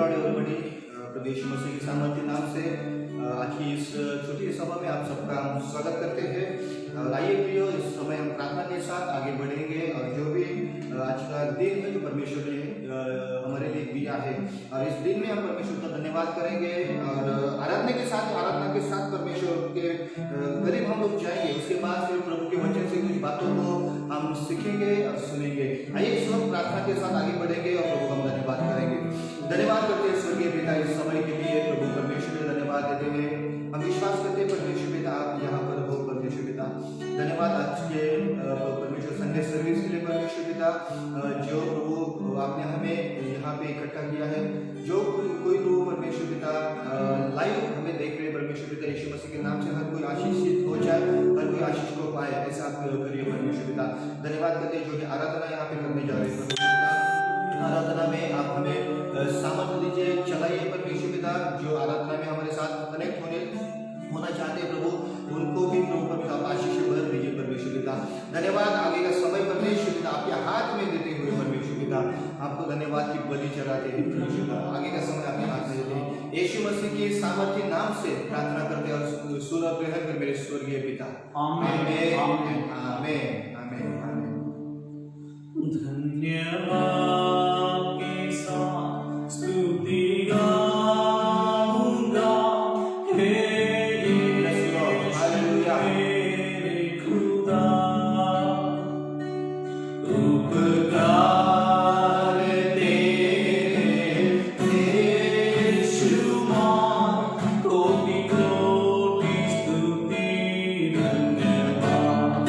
दौड़े और बड़ी प्रभु यीशु मसीह के सामर्थ्य नाम से आज की इस छोटी सभा में आप सबका हम स्वागत करते हैं। आइए प्रियो, इस समय हम प्रार्थना के साथ आगे बढ़ेंगे और जो भी आज का दिन है जो परमेश्वर ने हमारे लिए दिया है और इस दिन में हम परमेश्वर का धन्यवाद करेंगे और आराधना के साथ परमेश्वर के करीब हम लोग जाएंगे। उसके बाद फिर प्रभु के वचन से कुछ बातों को हम सीखेंगे और सुनेंगे। आइए इस वक्त प्रार्थना के साथ आगे बढ़ेंगे और प्रभु हम धन्यवाद करेंगे। धन्यवाद करते हैं स्वर्गीय पिता इस समय के लिए। प्रभु परमेश्वर को धन्यवाद देते हुए हम विश्वास करते हैं परमेश्वर पिता आप यहाँ पर हो। परमेश्वर पिता धन्यवाद आज के परमेश्वर संडे सर्विस के लिए। परमेश्वर पिता जो प्रभु आपने हमें यहाँ पे इकट्ठा किया है, जो कोई प्रभु परमेश्वर पिता लाइव हमें देख रहे परमेश्वर पिता यीशु मसीह के नाम से हर कोई आशीषित हो जाए, हर कोई आशीष को पाए, ऐसा आप करिए परमेश्वर पिता। धन्यवाद करते हैं जो कि आराधना यहाँ पे करने जा रहे हैं। आराधना में आप हमें सामर्थ्य दीजिए, चलाइए परमेश्वर पिता। जो आराधना में हमारे साथ कनेक्ट होना चाहते हैं प्रभु, उनको भी प्रभु पिता आशीष भर दीजिए परमेश्वर पिता। धन्यवाद आगे का समय परमेश्वर पिता आपके हाथ में देते हुए परमेश्वर पिता आपको धन्यवाद की बलि चढ़ाते हैं परमेश्वर पिता। आगे का समय आपके हाथ में देते हैं यीशु मसीह के सामर्थ्य नाम से प्रार्थना करते और सुन और ग्रहण कर मेरे स्वर्गीय पिता। आमीन आमीन आमीन आमीन। धन्यवाद के साथ स्तुति गाऊंगा हे खुदा, उपकार तेरे बेशुमार, कोटि कोटि स्तुति धन्यवाद।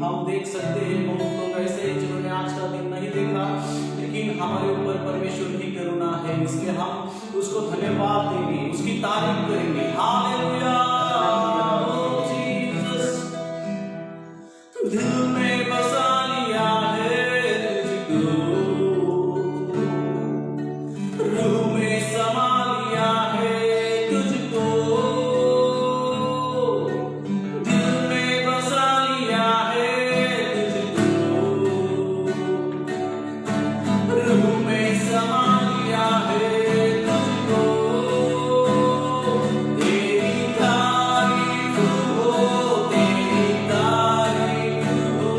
हम देख सकते हैं बहुत लोग ऐसे हैं जिन्होंने आज का दिन नहीं देखा, लेकिन हमारे ऊपर परमेश्वर की करुणा है, इसलिए हम उसको धन्यवाद देंगे, उसकी तारीफ करेंगे। हालेलुया, ओ जीसस, दिल में बसा लिया है तुझको, रूह में समा लिया है तुझको, दिल में बसा लिया है तुझको, रूह में समा लिया है तुझको। तेरी तारीफ हो, तेरी तारीफ हो,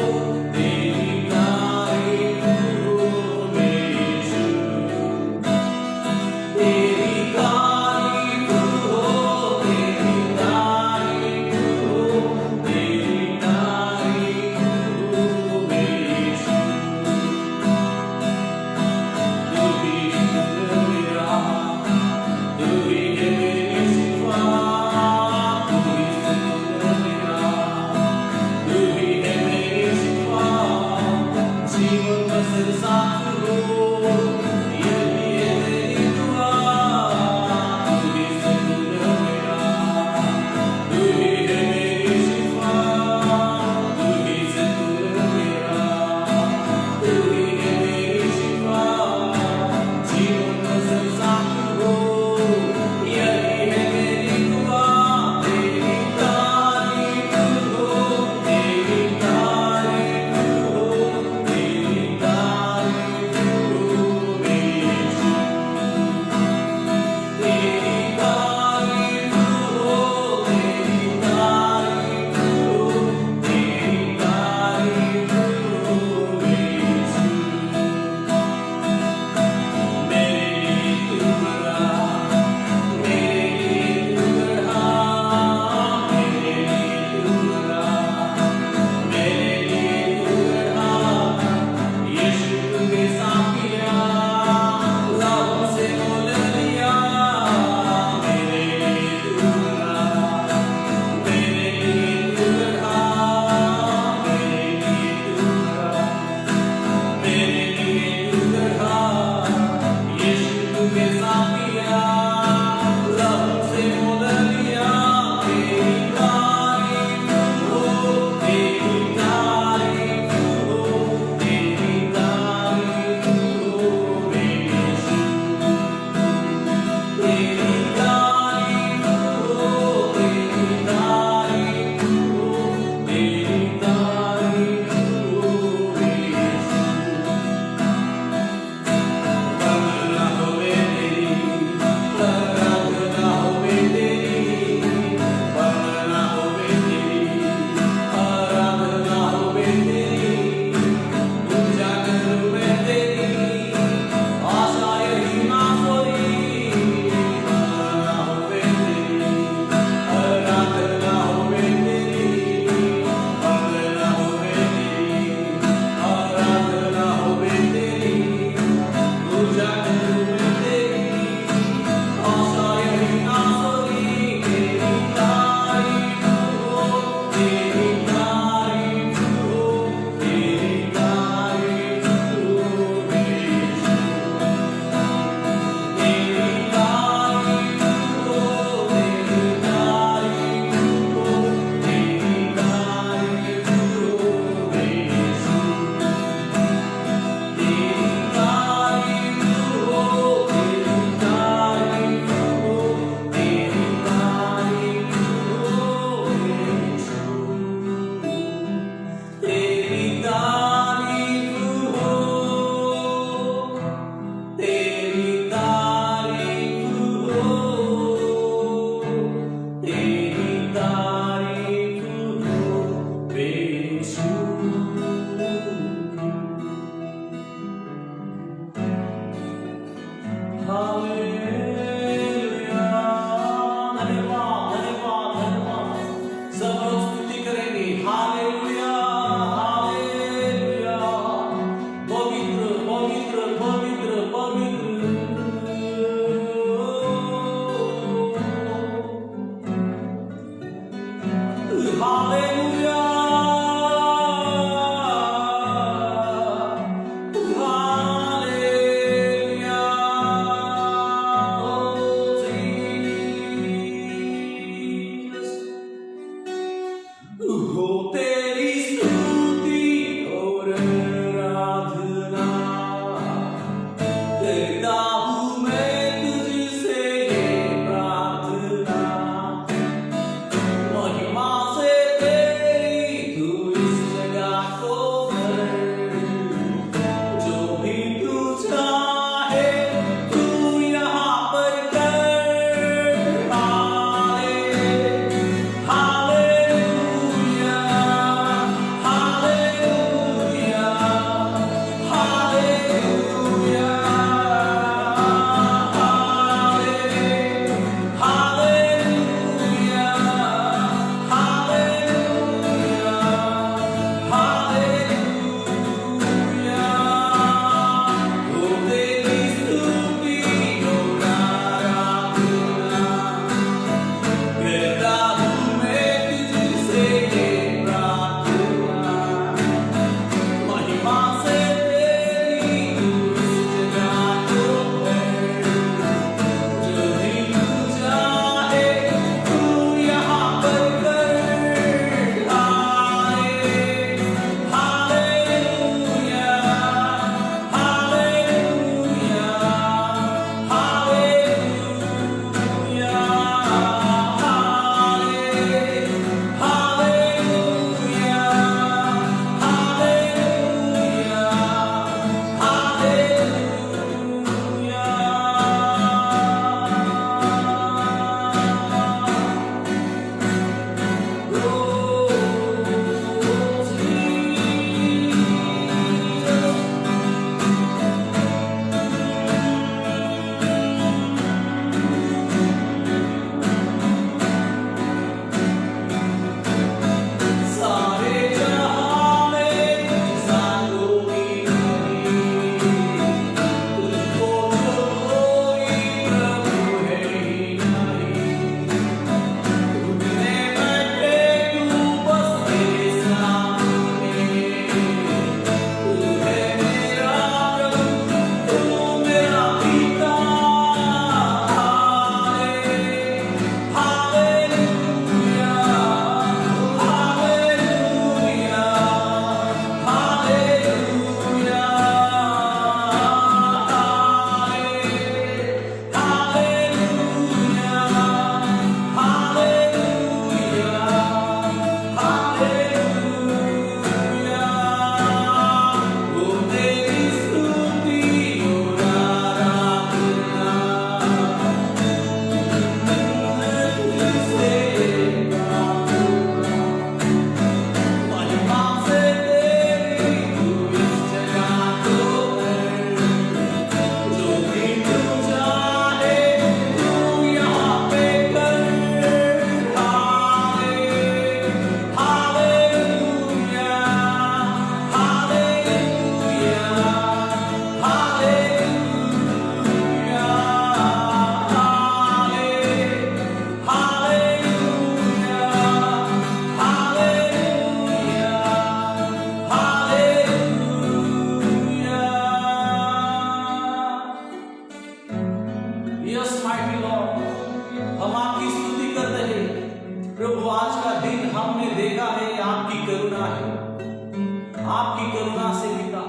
आपकी करुणा से पिता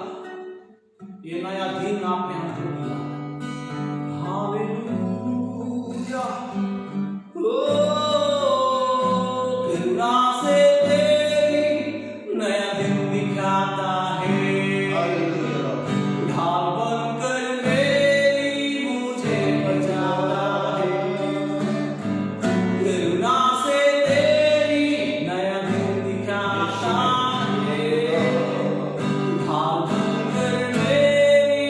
ये नया दिन आपने हमको दिया। हालेलुया। ओ करुणा से तेरी नया दिन दिखाता है। ढाल बनकर मेरी मुझे बचाता है। करुणा से तेरी नया दिन दिखाता है। ढाल बनकर मेरी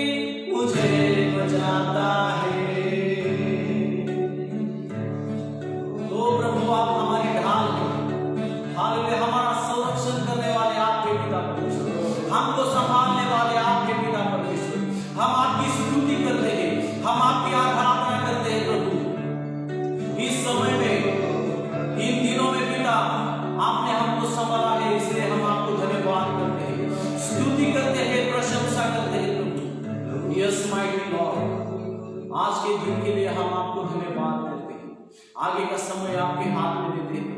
मुझे बचाता है। तो प्रभु आप हमारी ढाल हैं। हालेलुया। हमारा संरक्षण करने वाले आपके पिता परमेश्वर, हमको संभालने वाले आपके पिता परमेश्वर, हम आपकी स्तुति करते हैं, हम आपकी आराधना करते हैं प्रभु। इस समय में, इन दिनों में पिता आपने हमको संभाला है, इसलिए हम आपको धन्यवाद करते हैं, स्तुति करते हैं, प्रशंसा करते हैं प्रभु। यस माइटी लॉर्ड, आज के दिन के लिए हम आपको धन्यवाद करते हैं। आगे का समय आपके हाथ में देते हैं।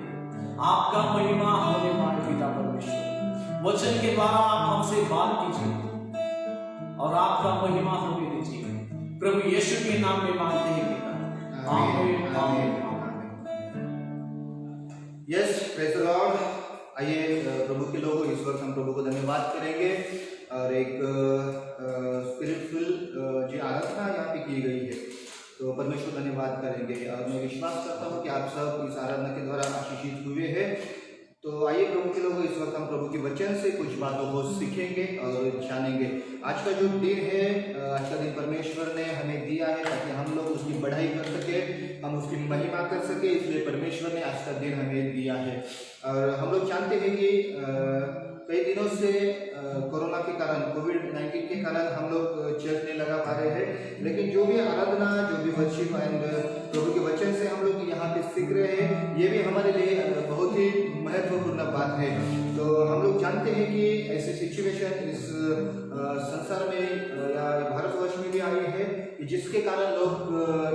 आपका महिमा होने वाले पिता परमेश्वर, वचन के द्वारा आप हमसे बात कीजिए और आपका महिमा होने दीजिए। प्रभु यीशु के नाम में मांगते हैं पिता, आमीन आमीन। Yes, praise the Lord. आइए प्रभु के लोगों, इस वक्त हम प्रभु को धन्यवाद करेंगे और एक स्पिरिचुअल जो आराधना यहाँ पे की गई है, तो परमेश्वर धन्यवाद करेंगे। और मैं विश्वास करता हूँ कि आप सब इस आराधना के द्वारा आशीषित हुए हैं। तो आइए प्रभु के लोगों, इस वक्त हम प्रभु के वचन से कुछ बातों को सीखेंगे और जानेंगे। आज का जो दिन है, आज का दिन परमेश्वर ने हमें दिया है ताकि हम लोग उसकी बढ़ाई कर सके, हम उसकी महिमा कर सके, इसलिए परमेश्वर ने आज का दिन हमें दिया है। और हम लोग जानते हैं कि कई दिनों से कोरोना के कारण, कोविड-19 के कारण हम लोग चर्च नहीं लगा पा रहे हैं, लेकिन जो भी आराधना, जो भी वर्शिप एंड प्रभु के वचन से हम लोग यहाँ पे सीख रहे हैं, ये भी हमारे लिए बहुत ही महत्वपूर्ण बात है। तो हम लोग जानते हैं कि ऐसी सिचुएशन इस संसार में या भारतवर्ष में भी आई है कि जिसके कारण लोग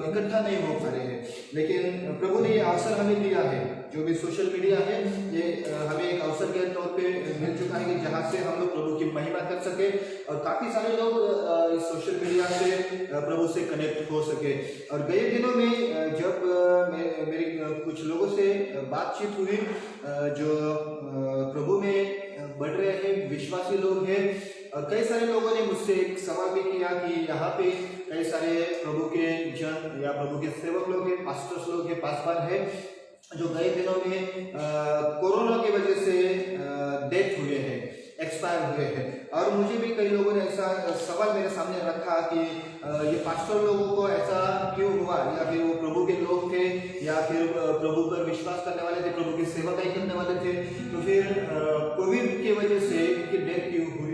इकट्ठा नहीं हो पा रहे हैं, लेकिन प्रभु ने ये अवसर हमें दिया है। जो भी सोशल मीडिया है, ये हमें एक अवसर के तौर पे मिल चुका है कि जहाँ से हम लोग प्रभु की महिमा कर सके और काफ़ी सारे लोग इस सोशल मीडिया से प्रभु से कनेक्ट हो सके। और गए दिनों में जब मेरी कुछ लोगों से बातचीत हुई जो प्रभु में बढ़ रहे हैं, विश्वासी लोग हैं, और कई सारे लोगों ने मुझसे एक सवाल भी किया कि यहाँ पे कई सारे प्रभु के जन या प्रभु के सेवक लोग हैं, पास्टर्स लोग हैं, पासवान हैं, जो गए दिनों में कोरोना की वजह से डेथ हुए हैं, एक्सपायर हुए हैं। और मुझे भी कई लोगों ने ऐसा सवाल मेरे सामने रखा कि ये पास्टर लोगों को ऐसा क्यों हुआ, या फिर वो प्रभु के लोग थे या फिर प्रभु पर विश्वास करने वाले थे, प्रभु की सेवकाई करने वाले थे, तो फिर कोविड की वजह से उनकी डेथ क्यों हुई।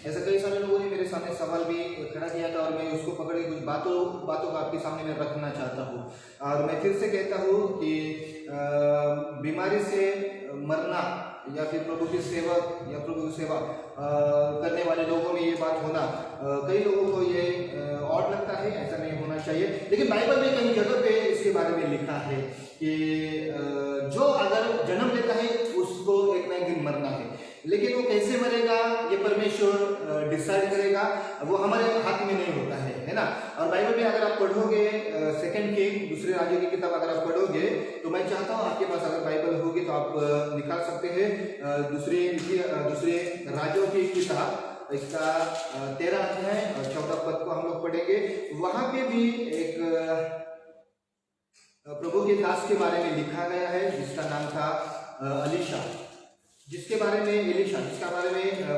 ऐसा कई सारे लोगों ने मेरे सामने सवाल भी खड़ा किया था और मैं उसको पकड़ के कुछ बातों को आपके सामने मैं रखना चाहता हूँ। और मैं फिर से कहता हूँ कि बीमारी से मरना या फिर प्रभु की सेवक या प्रभु की सेवा करने वाले लोगों में ये बात होना कई लोगों को ये ऑड लगता है, ऐसा नहीं होना चाहिए। लेकिन बाइबल में कई जगह पे इसके बारे में लिखा है कि जो अगर जन्म लेता है उसको एक ना एक दिन मरना है, लेकिन वो कैसे मरेगा ये परमेश्वर डिसाइड करेगा, वो हमारे हाथ में नहीं होता है ना। और बाइबल में अगर आप पढ़ोगे सेकंड किंग, दूसरे राज्यों की किताब अगर आप पढ़ोगे, तो मैं चाहता हूँ आपके पास अगर बाइबल होगी तो आप निकाल सकते हैं दूसरे राज्यों की किताब, इसका 13 अध्याय और 14 पद को हम लोग पढ़ेंगे। वहां पे भी एक प्रभु के दास के बारे में लिखा गया है जिसका नाम था एलीशा, जिसके बारे में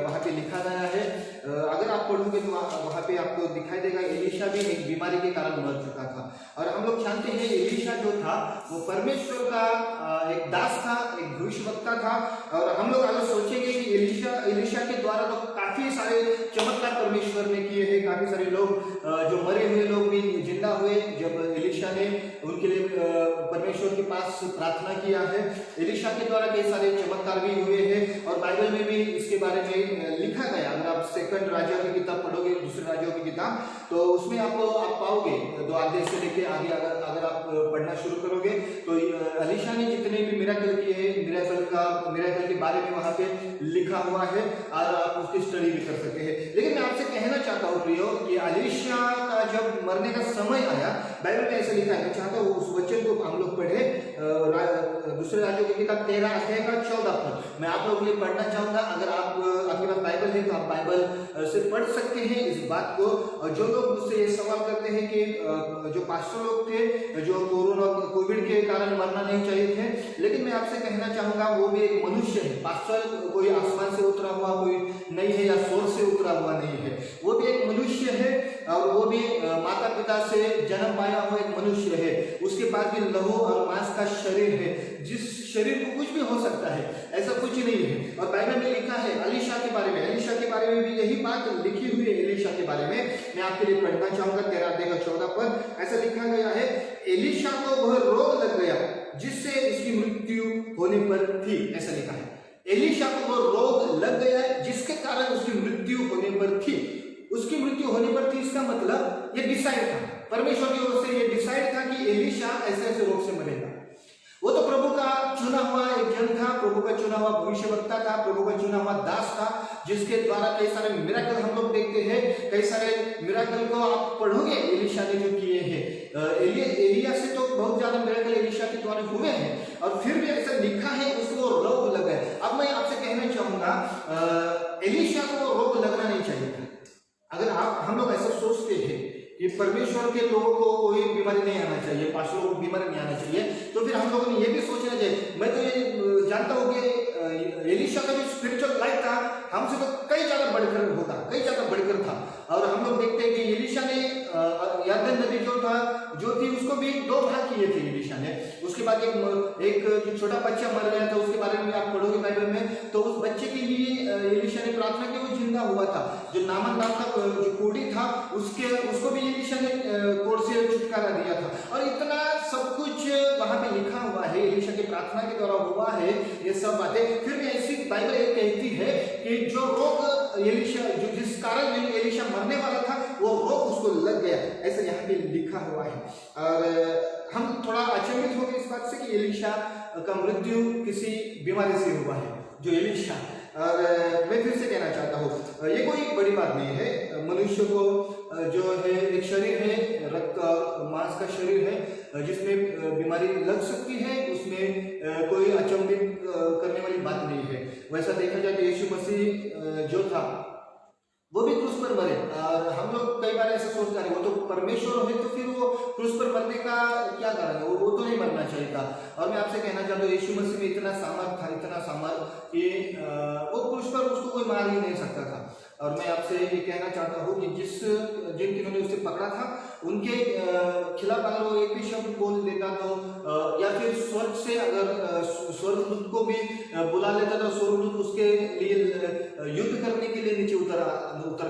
वहाँ पे लिखा गया है। अगर आप पढ़ोगे तो वहाँ पे आपको दिखाई देगा एलीशा भी एक बीमारी के कारण मर चुका था। और हम लोग जानते हैं एलीशा जो था वो परमेश्वर का एक दास था, एक भविष्यवक्ता था। और हम लोग अगर सोचेंगे कि एलीशा के द्वारा तो काफी सारे चमत्कार परमेश्वर ने किए हैं, काफी सारे लोग जो मरे हुए लोग भी जिंदा हुए जब एलीशा ने उनके लिए परमेश्वर के पास प्रार्थना किया है। एलीशा के द्वारा कई सारे चमत्कार भी हुए हैं और बाइबल में भी इसके बारे में लिखा गया। अगर आप 2 सेकंड राजा की किताब पढ़ोगे, दूसरे राजाओं की किताब, तो उसमें आप पाओगे 2 अध्याय से लेके आगे अगर आप पढ़ना शुरू करोगे तो एलीशा ने जितने भी मिरेकल किए हैं, मिरेकल के बारे में वहां पे लिखा हुआ है और आप उसकी स्टडी भी कर सकते हैं। लेकिन मैं आपसे कहना चाहता हूँ प्रियो कि एलीशा का जब मरने का समय आया, बाइबल में ऐसा लिखा है, मैं चाहता हूँ उस वचन को हम लोग पढ़े, दूसरे राज्यों की किताब 13 अध्याय का 14 पद मैं आप लोगों के लिए पढ़ना चाहूंगा। अगर आपके पास बाइबल है तो आप बाइबल से पढ़ सकते हैं इस बात को। जो लोग मुझसे ये सवाल करते हैं कि जो पास्टर लोग थे जो कोविड के कारण मरना नहीं चाहिए थे, लेकिन मैं आपसे कहना चाहूंगा वो भी एक मनुष्य है। पास्टर कोई आसमान से उतरा हुआ कोई नहीं है या स्वर्ग से उतरा हुआ नहीं है, वो भी एक मनुष्य है और वो भी माता पिता से जन्म पाया हुआ एक मनुष्य है। उसके पास भी लहू और मांस का शरीर है, जिस शरीर को कुछ भी हो सकता है, ऐसा कुछ नहीं है। और बाइबल में लिखा है एलीशा के बारे में, एलीशा के बारे में भी यही बात लिखी हुई है। एलीशा के बारे में मैं आपके लिए पढ़ना चाहूंगा 13 अध्याय का 14 पद। ऐसा लिखा गया है, एलीशा को वह रोग लग गया जिससे इसकी मृत्यु होने पर थी। ऐसा लिखा है, एलीशा को वह रोग लग गया जिसके कारण उसकी मृत्यु होने पर थी। उसकी मृत्यु होने पर थी, इसका मतलब ये डिसाइड था, परमेश्वर की ओर से ये डिसाइड था कि एलीशा ऐसे ऐसे रोग से मरेगा। वो तो प्रभु का चुना हुआ एक जन था, प्रभु का चुना हुआ भविष्यवक्ता था, प्रभु का चुना हुआ दास था, जिसके द्वारा कई सारे मिरेकल हम लोग देखते हैं। कई सारे मिरेकल को आप पढ़ोगे एलीशा ने जो किए हैं, एलिया से तो बहुत ज्यादा मिरेकल एलीशा के द्वारा हुए हैं, और फिर भी ऐसा लिखा है उसको रोग लगा है। अब मैं आपसे कहना चाहूंगा एलीशा को रोग लगना नहीं चाहिए था। अगर हम लोग ऐसा सोचते हैं कि परमेश्वर के लोगों को कोई बीमारी नहीं आना चाहिए, पास्टरों को बीमारी नहीं आना चाहिए, तो फिर हम लोगों ने ये भी सोचना चाहिए। मैं तो ये जानता हूँ कि एलीशा का जो स्पिरिचुअल लाइफ था हमसे तो कई ज्यादा बढ़कर होता, कई ज्यादा बढ़कर था। और हम लोग देखते हैं कि एलीशा ने यरदन नदी जो थी उसको भी 2 भाग किए थे एलीशा ने। उसके बाद एक जो छोटा बच्चा मर गया था, उसके बारे में आप पढ़ोगे बाइबल में, तो उस बच्चे के लिए एलीशा ने प्रार्थना की, वो जिंदा हुआ था। जो नामन नाम का जो कोढ़ी था उसको भी एलीशा ने कोढ़ से छुटकारा दिया था। और इतना सब कुछ वहां पे लिखा हुआ है, एलीशा की प्रार्थना के द्वारा हुआ है ये सब बातें। फिर भी ऐसी बाइबल ये कहती है कि जो रोग एलीशा जो जिस कारण एलीशा मरने वाला था वो रोग उसको लग गया, ऐसा यहाँ पे लिखा हुआ है। और हम थोड़ा अचंभित हो गए इस बात से कि एलीशा का मृत्यु किसी बीमारी से हुआ है, जो एलीशा। और मैं फिर से कहना चाहता हूँ ये कोई बड़ी बात नहीं है। मनुष्य को जो है एक शरीर है, रक्त और मांस का शरीर है, जिसमें बीमारी लग सकती है, उसमें कोई अचंभित करने वाली बात नहीं है। वैसा देखा जाए तो यीशु मसीह जो था वो भी क्रूस पर मरे। और हम लोग कई बार ऐसे सोचते हैं वो तो परमेश्वर है तो फिर वो क्रूस पर मरने का क्या कारण है, वो तो नहीं मरना चाहिए था। और मैं आपसे कहना चाहता हूँ यीशु मसीह में इतना सामर्थ था, इतना सामर्थ कि वो क्रूस पर उसको कोई मार ही नहीं सकता था। और मैं आपसे ये कहना चाहता हूँ कि जिन जिन्होंने उसे पकड़ा था उनके खिलाफ अगर वो एक भी शब्द बोल देता तो, या फिर स्वर्ग से अगर स्वर्गदूत को भी बुला लेता तो स्वर्गदूत उसके लिए युद्ध करने के लिए नीचे उतर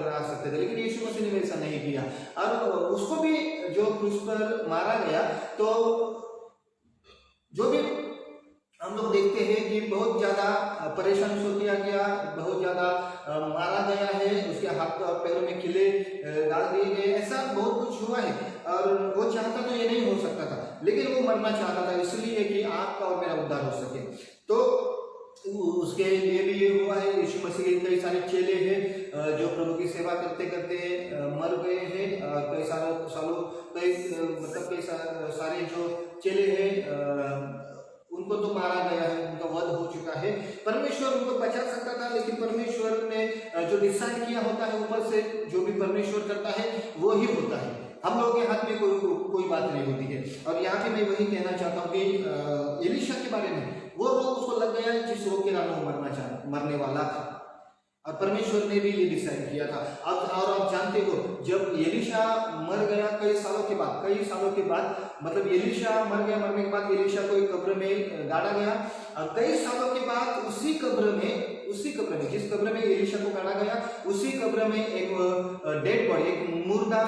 आ सकते थे, लेकिन यीशु मसीह ने ऐसा नहीं किया। और उसको भी जो क्रूस पर मारा गया, तो जो भी हम लोग देखते हैं कि बहुत ज्यादा परेशान उसको किया गया, बहुत ज्यादा मारा गया है, उसके हाथ और पैरों में किले डाल दिए गए, ऐसा बहुत कुछ हुआ है। और वो चाहता तो ये नहीं हो सकता था, लेकिन वो मरना चाहता था इसलिए कि आपका और मेरा उद्धार हो सके। तो उसके लिए भी ये हुआ है। यीशु मसीह के कई सारे चेले हैं जो प्रभु की सेवा करते करते मर गए हैं। कई सारे जो चेले हैं उनको तो मारा गया है, उनका वध हो चुका है। परमेश्वर उनको बचा सकता था, लेकिन परमेश्वर ने जो डिसाइड किया होता है ऊपर से, जो भी परमेश्वर करता है वो ही होता है। हम लोगों के हाथ में कोई बात नहीं होती है। और यहाँ पे मैं वही कहना चाहता हूँ कि एलीशा के बारे में, वो रोग उसको लग गया जिस रोग के कारण वो मरने वाला था, और परमेश्वर ने भी ये डिसाइड किया था। और आप जानते हो जब एलीशा मर गया कई सालों के बाद, मतलब एलीशा मर गया, मरने के बाद एलीशा को एक कब्र में गाड़ा गया। और कई सालों के बाद उसी कब्र में जिस कब्र में एलीशा को गाड़ा गया, उसी कब्र में एक डेड बॉडी, एक मुर्दा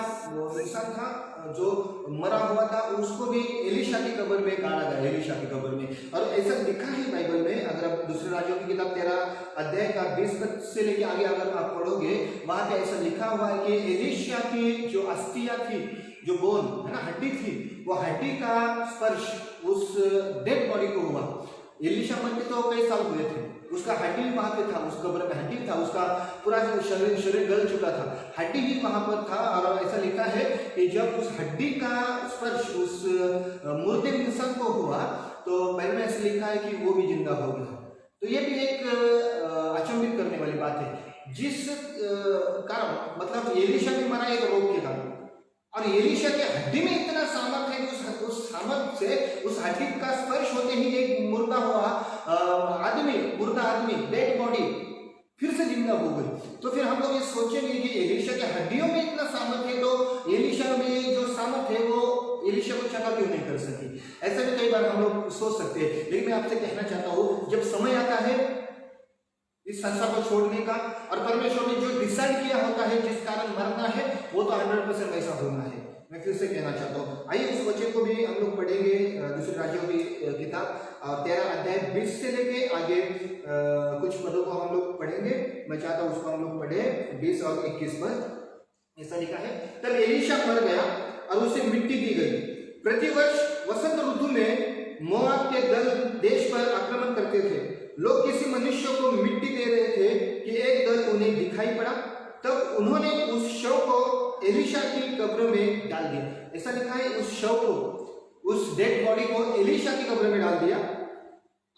इंसान था जो मरा हुआ था, उसको भी एलीशा की कब्र में गाड़ा गया, एलीशा की कब्र में। और ऐसा लिखा है बाइबल में, अगर आप दूसरे राज्यों की किताब 13 अध्याय का 20 पद से लेके आगे अगर आप पढ़ोगे, वहां पे ऐसा लिखा हुआ है कि एलीशा की जो अस्थियां थी, जो बोन है ना, हड्डी थी, वो हड्डी का स्पर्श उस डेड बॉडी को हुआ। एलीशा मर के तो कई साल हुए थे, उसका हड्डी वहां पे था, उस कब्र में हड्डी था, उसका पूरा शरीर गल चुका था, हड्डी ही वहां पर था। और ऐसा लिखा है कि जब उस हड्डी का स्पर्श उस मुर्दे इंसान को हुआ तो बाइबल में ऐसा लिखा है कि वो भी जिंदा हो गया। तो ये भी एक अचंभित करने वाली बात है, जिस कारण मतलब एलीशा भी मरा एक रोग के कारण, और एलीशा के हड्डी में इतना सामर्थ है कि उस सामर्थ से उस हड्डी का स्पर्श होते ही एक मुर्दा हुआ आदमी, मुर्दा आदमी, डेड बॉडी फिर से जिंदा हो गई। तो फिर हम लोग ये सोचेंगे कि एलीशा के हड्डियों में इतना सामर्थ है, तो एलीशा में जो सामर्थ है वो एलीशा को चंगा क्यों नहीं कर सकी? ऐसा भी कई बार हम लोग सोच सकते हैं। लेकिन मैं आपसे कहना चाहता हूं, जब समय आता है इस संसार को छोड़ने का, और परमेश्वर ने जो डिसाइड किया होता है जिस कारण मरना है, वो तो 100% वैसा होना है। मैं फिर से कहना चाहता हूँ, आइए उस वचन को भी हम लोग पढ़ेंगे, दूसरे राज्यों की किताब 13 अध्याय 20 से लेके आगे कुछ पदों को हम लोग पढ़ेंगे। मैं चाहता हूँ उसको हम लोग पढ़े 20 और 21 पर। ऐसा लिखा है, तब एलीशा मर गया और उसे मिट्टी दी गई। प्रतिवर्ष वसंत ऋतु में मोआब के दल देश पर आक्रमण करते थे। लोग किसी मनुष्य को मिट्टी दे रहे थे कि एक दल उन्हें दिखाई पड़ा, तब उन्होंने उस शव को एलीशा की कब्र में डाल दिया। ऐसा लिखा है, उस शव को, उस डेड बॉडी को एलीशा की कब्र में डाल दिया,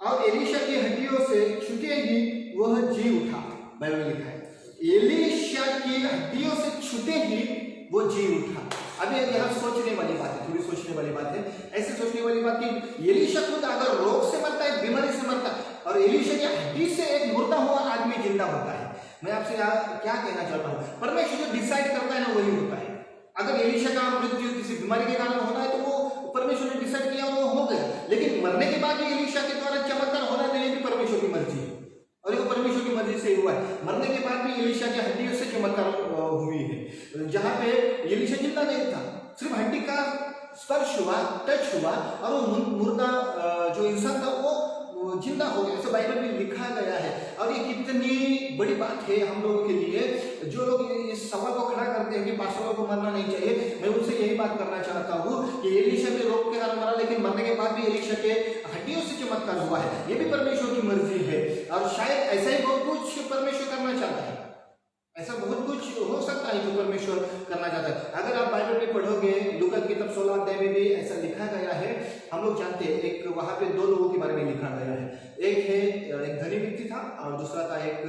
और एलीशा की हड्डियों से छूते ही वह जी उठा। बाइबल में लिखा है, एलीशा की हड्डियों से छूते ही वो जी उठा। अभी यहाँ सोचने वाली बात है, थोड़ी सोचने वाली बात है। ऐसे सोचने वाली बात कि एलीशा खुद अगर रोग से मरता है, बीमारी से मरता है, और एलीशा की हड्डी से एक मुर्दा हुआ आदमी जिंदा होता है। मैं आपसे यहाँ क्या कहना चाहता हूँ, परमेश्वर जो डिसाइड करता है ना वही होता है। अगर एलीशा का मृत्यु किसी बीमारी के कारण होना है तो वो परमेश्वर ने डिसाइड किया, वो हो गया। लेकिन मरने के बाद भी एलीशा के द्वारा चमत्कार होना है, ये भी परमेश्वर की मर्जी है, और ये परमेश्वर की मर्जी से हुआ है। मरने के बाद भी एलीशा की हड्डियों से चमत्कार हुई है। जहाँ पे एलीशा जिंदा नहीं था, सिर्फ हड्डी का स्पर्श हुआ, टच हुआ, और वो मुर्दा जो इंसान था वो जिंदा हो गया। ऐसा बाइबल में लिखा गया है। और ये कितनी बड़ी बात है हम लोगों के लिए, जो लोग इस सवाल को खड़ा करते हैं कि पास्टरों को मरना नहीं चाहिए। मैं उनसे यही बात करना चाहता हूँ कि एलीशा के रोग के कारण मरा, लेकिन मरने के बाद भी एलीशा के हड्डियों से चमत्कार हुआ है। ये भी परमेश्वर की मर्जी है, और शायद ऐसा ही बहुत कुछ परमेश्वर करना चाहता है। ऐसा बहुत कुछ हो सकता है जो परमेश्वर करना चाहता है। अगर आप बाइबल में पढ़ोगे, लूका की किताब 16 अध्याय में भी ऐसा लिखा गया है। हम लोग जानते हैं, एक वहां पे दो लोगों के बारे में लिखा गया है। एक धनी व्यक्ति था, और दूसरा था एक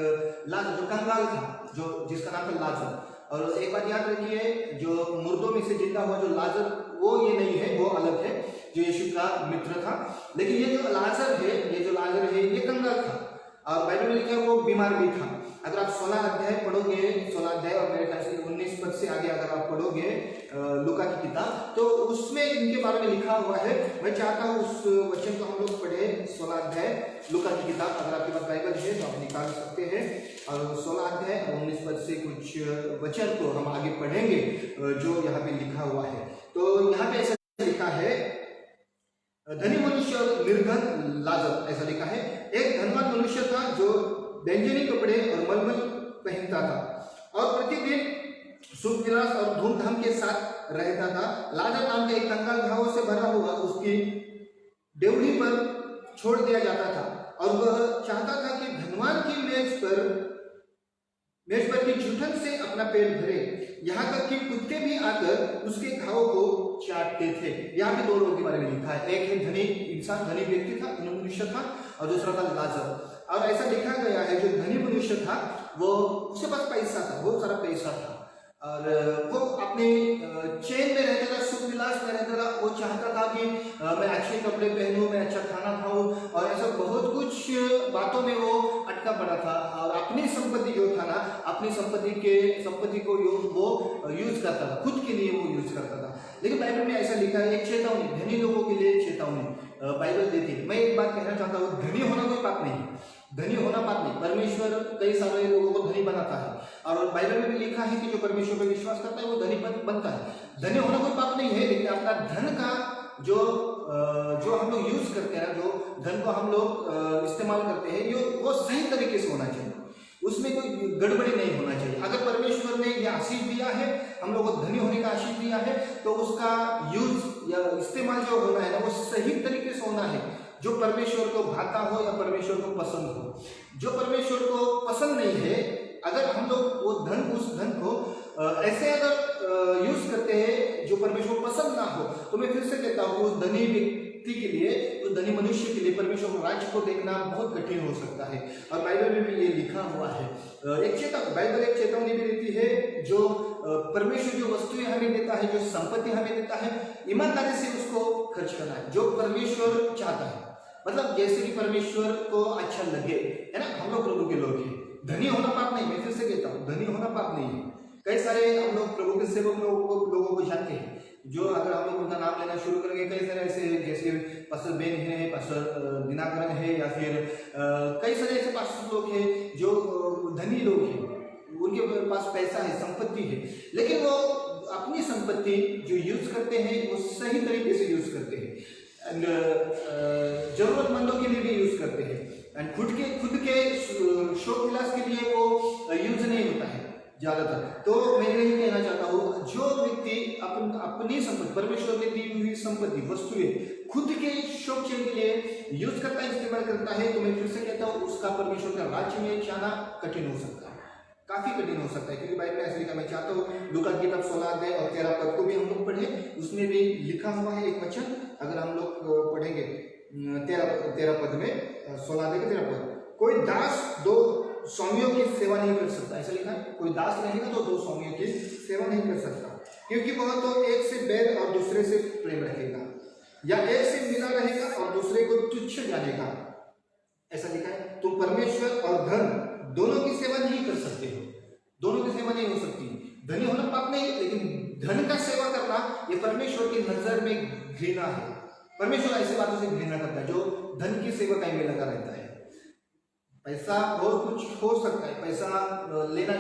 लाजर जो कंगाल था, जो जिसका नाम था लाजर। और एक बात याद रखिए, जो मुर्दों में से जिंदा हुआ जो लाजर, वो ये नहीं है, वो अलग है, जो यीशु का मित्र था। लेकिन ये जो लाजर है, ये कंगाल था, और बाइबल में लिखा है वो बीमार भी था। अगर आप 16 अध्याय पढ़ोगे, 16 अध्याय और मेरे ख्याल से 19 पद से आगे अगर आप पढ़ोगे लूका की किताब, तो उसमें इनके बारे में लिखा हुआ है। मैं चाहता हूँ उस वचन को हम लोग पढ़े, 16 अध्याय लूका की किताब। अगर आपके पास बाइबल है तो आप निकाल सकते हैं, और 16 अध्याय और 19 पद से कुछ वचन को हम आगे पढ़ेंगे जो यहाँ पे लिखा हुआ है। तो यहाँ पे ऐसा लिखा है, धनी मनुष्य और निर्धन लाजर, ऐसा लिखा है। एक धनवान मनुष्य था जो व्यंजनी कपड़े और मलमल पहनता था, और प्रतिदिन सुख विलास और धूमधाम के साथ रहता था। लाजर नाम के एक कंगाल घावों से भरा हुआ उसकी डेवढ़ी पर छोड़ दिया जाता था, और वह चाहता था कि धनवान की मेज पर की जूठन से अपना पेट भरे, यहाँ तक कि कुत्ते भी आकर उसके घावों को चाटते थे। यहाँ पे दो लोगों के बारे में लिखा है, एक है धनी इंसान, धनी व्यक्ति था, मनुष्य था, और दूसरा था लाजर। और ऐसा लिखा गया है, जो धनी मनुष्य था वो उसके पास पैसा था, बहुत सारा पैसा था, और वो अपने चैन में रहता था, सुख विलास में रहता था। वो चाहता था कि मैं अच्छे कपड़े पहनूं, मैं अच्छा खाना खाऊं, और ऐसा बहुत कुछ बातों में वो अटका पड़ा था। और अपनी संपत्ति जो था ना, अपनी संपत्ति को वो यूज करता था, खुद के लिए वो यूज करता था। लेकिन बाइबल में ऐसा लिखा है, एक चेतावनी, धनी लोगों के लिए चेतावनी बाइबल देती है। मैं एक बात कहना चाहता हूँ, धनी होना कोई पाप नहीं, धनी होना पाप नहीं। परमेश्वर कई सारे लोगों को धनी बनाता है, और बाइबल में भी लिखा है कि जो परमेश्वर पर विश्वास करता है वो धनी बनता है। धनी होना कोई पाप नहीं है, लेकिन अपना धन का जो हम लोग यूज करते हैं, जो धन को हम लोग इस्तेमाल करते हैं, वो सही तरीके से होना चाहिए, उसमें कोई गड़बड़ी नहीं होना चाहिए। अगर परमेश्वर हम लोग को धनी होने का आशीष दिया है, तो उसका यूज या इस्तेमाल जो होना है ना, वो सही तरीके से होना है, जो परमेश्वर को भाता हो या परमेश्वर को पसंद हो। जो परमेश्वर को पसंद नहीं है, अगर हम लोग वो धन, उस धन को ऐसे अगर यूज करते हैं जो परमेश्वर को पसंद ना हो, तो मैं फिर से कहता हूँ उस धनी व्यक्ति के लिए, उस धनी मनुष्य के लिए परमेश्वर को राज्य को देखना बहुत कठिन हो सकता है। और बाइबल में भी ये लिखा हुआ है। बाइबल एक चेतावनी भी देती है, जो परमेश्वर जो वस्तुएं हमें देता है, जो संपत्ति हमें देता है, ईमानदारी से उसको खर्च करना है, जो परमेश्वर चाहता है। मतलब जैसे कि परमेश्वर को अच्छा लगे, है ना। हम लोग प्रभु के लोग हैं। धनी होना पाप नहीं, मैं फिर से कहता हूँ, धनी होना पाप नहीं है। कई सारे हम लोग प्रभु के सेवक लोगों को जानते हैं, जो अगर हम लोग उनका नाम लेना शुरू करेंगे, कई सारे ऐसे, जैसे पास्टर बेन है, पास्टर दिनाकरण है, या फिर कई सारे ऐसे पास्टर लोग हैं जो धनी लोग हैं, उनके पास पैसा है, संपत्ति है, लेकिन वो अपनी संपत्ति जो यूज करते हैं वो सही तरीके से यूज करते हैं, एंड जरूरतमंदों के लिए भी यूज करते हैं, एंड खुद के शौक विलास के लिए वो यूज नहीं होता है ज्यादातर। तो मैं यही कहना चाहता हूँ, जो व्यक्ति अपनी संपत्ति, परमेश्वर ने दी हुई संपत्ति, वस्तुएं खुद के शौक के लिए यूज करता है, इस्तेमाल करता है, तो मैं फिर से कहता हूँ उसका परमेश्वर का राज्य में जाना कठिन हो सकता है, काफी कठिन हो सकता है। क्योंकि बाइबल में ऐसा लिखा, मैं चाहता हूँ लूका की किताब 16 अध्याय और 13 पद को भी हम लोग पढ़े, उसमें भी लिखा हुआ है एक वचन, अगर हम लोग पढ़ेंगे 13 पद में, 16 अध्याय के 13 पद, कोई दास दो स्वामियों की सेवा नहीं कर सकता, ऐसा लिखा है। कोई दास रहेगा तो दो स्वामियों की सेवा नहीं कर सकता, क्योंकि वह तो एक से बैर और दूसरे से प्रेम रखेगा, या एक से मिला रहेगा और दूसरे को तुच्छ जानेगा, ऐसा लिखा है। तुम परमेश्वर और धन दोनों की सेवा नहीं कर सकते हो, दोनों की सेवा नहीं हो सकती। धनी होना पाप नहीं, लेकिन धन का सेवा करना ये परमेश्वर की नजर में घृणा है। परमेश्वर ऐसी बातों से घृणा करता है जो धन की सेवा का में लगा रहता है। पैसा बहुत कुछ हो सकता है, पैसा लेना,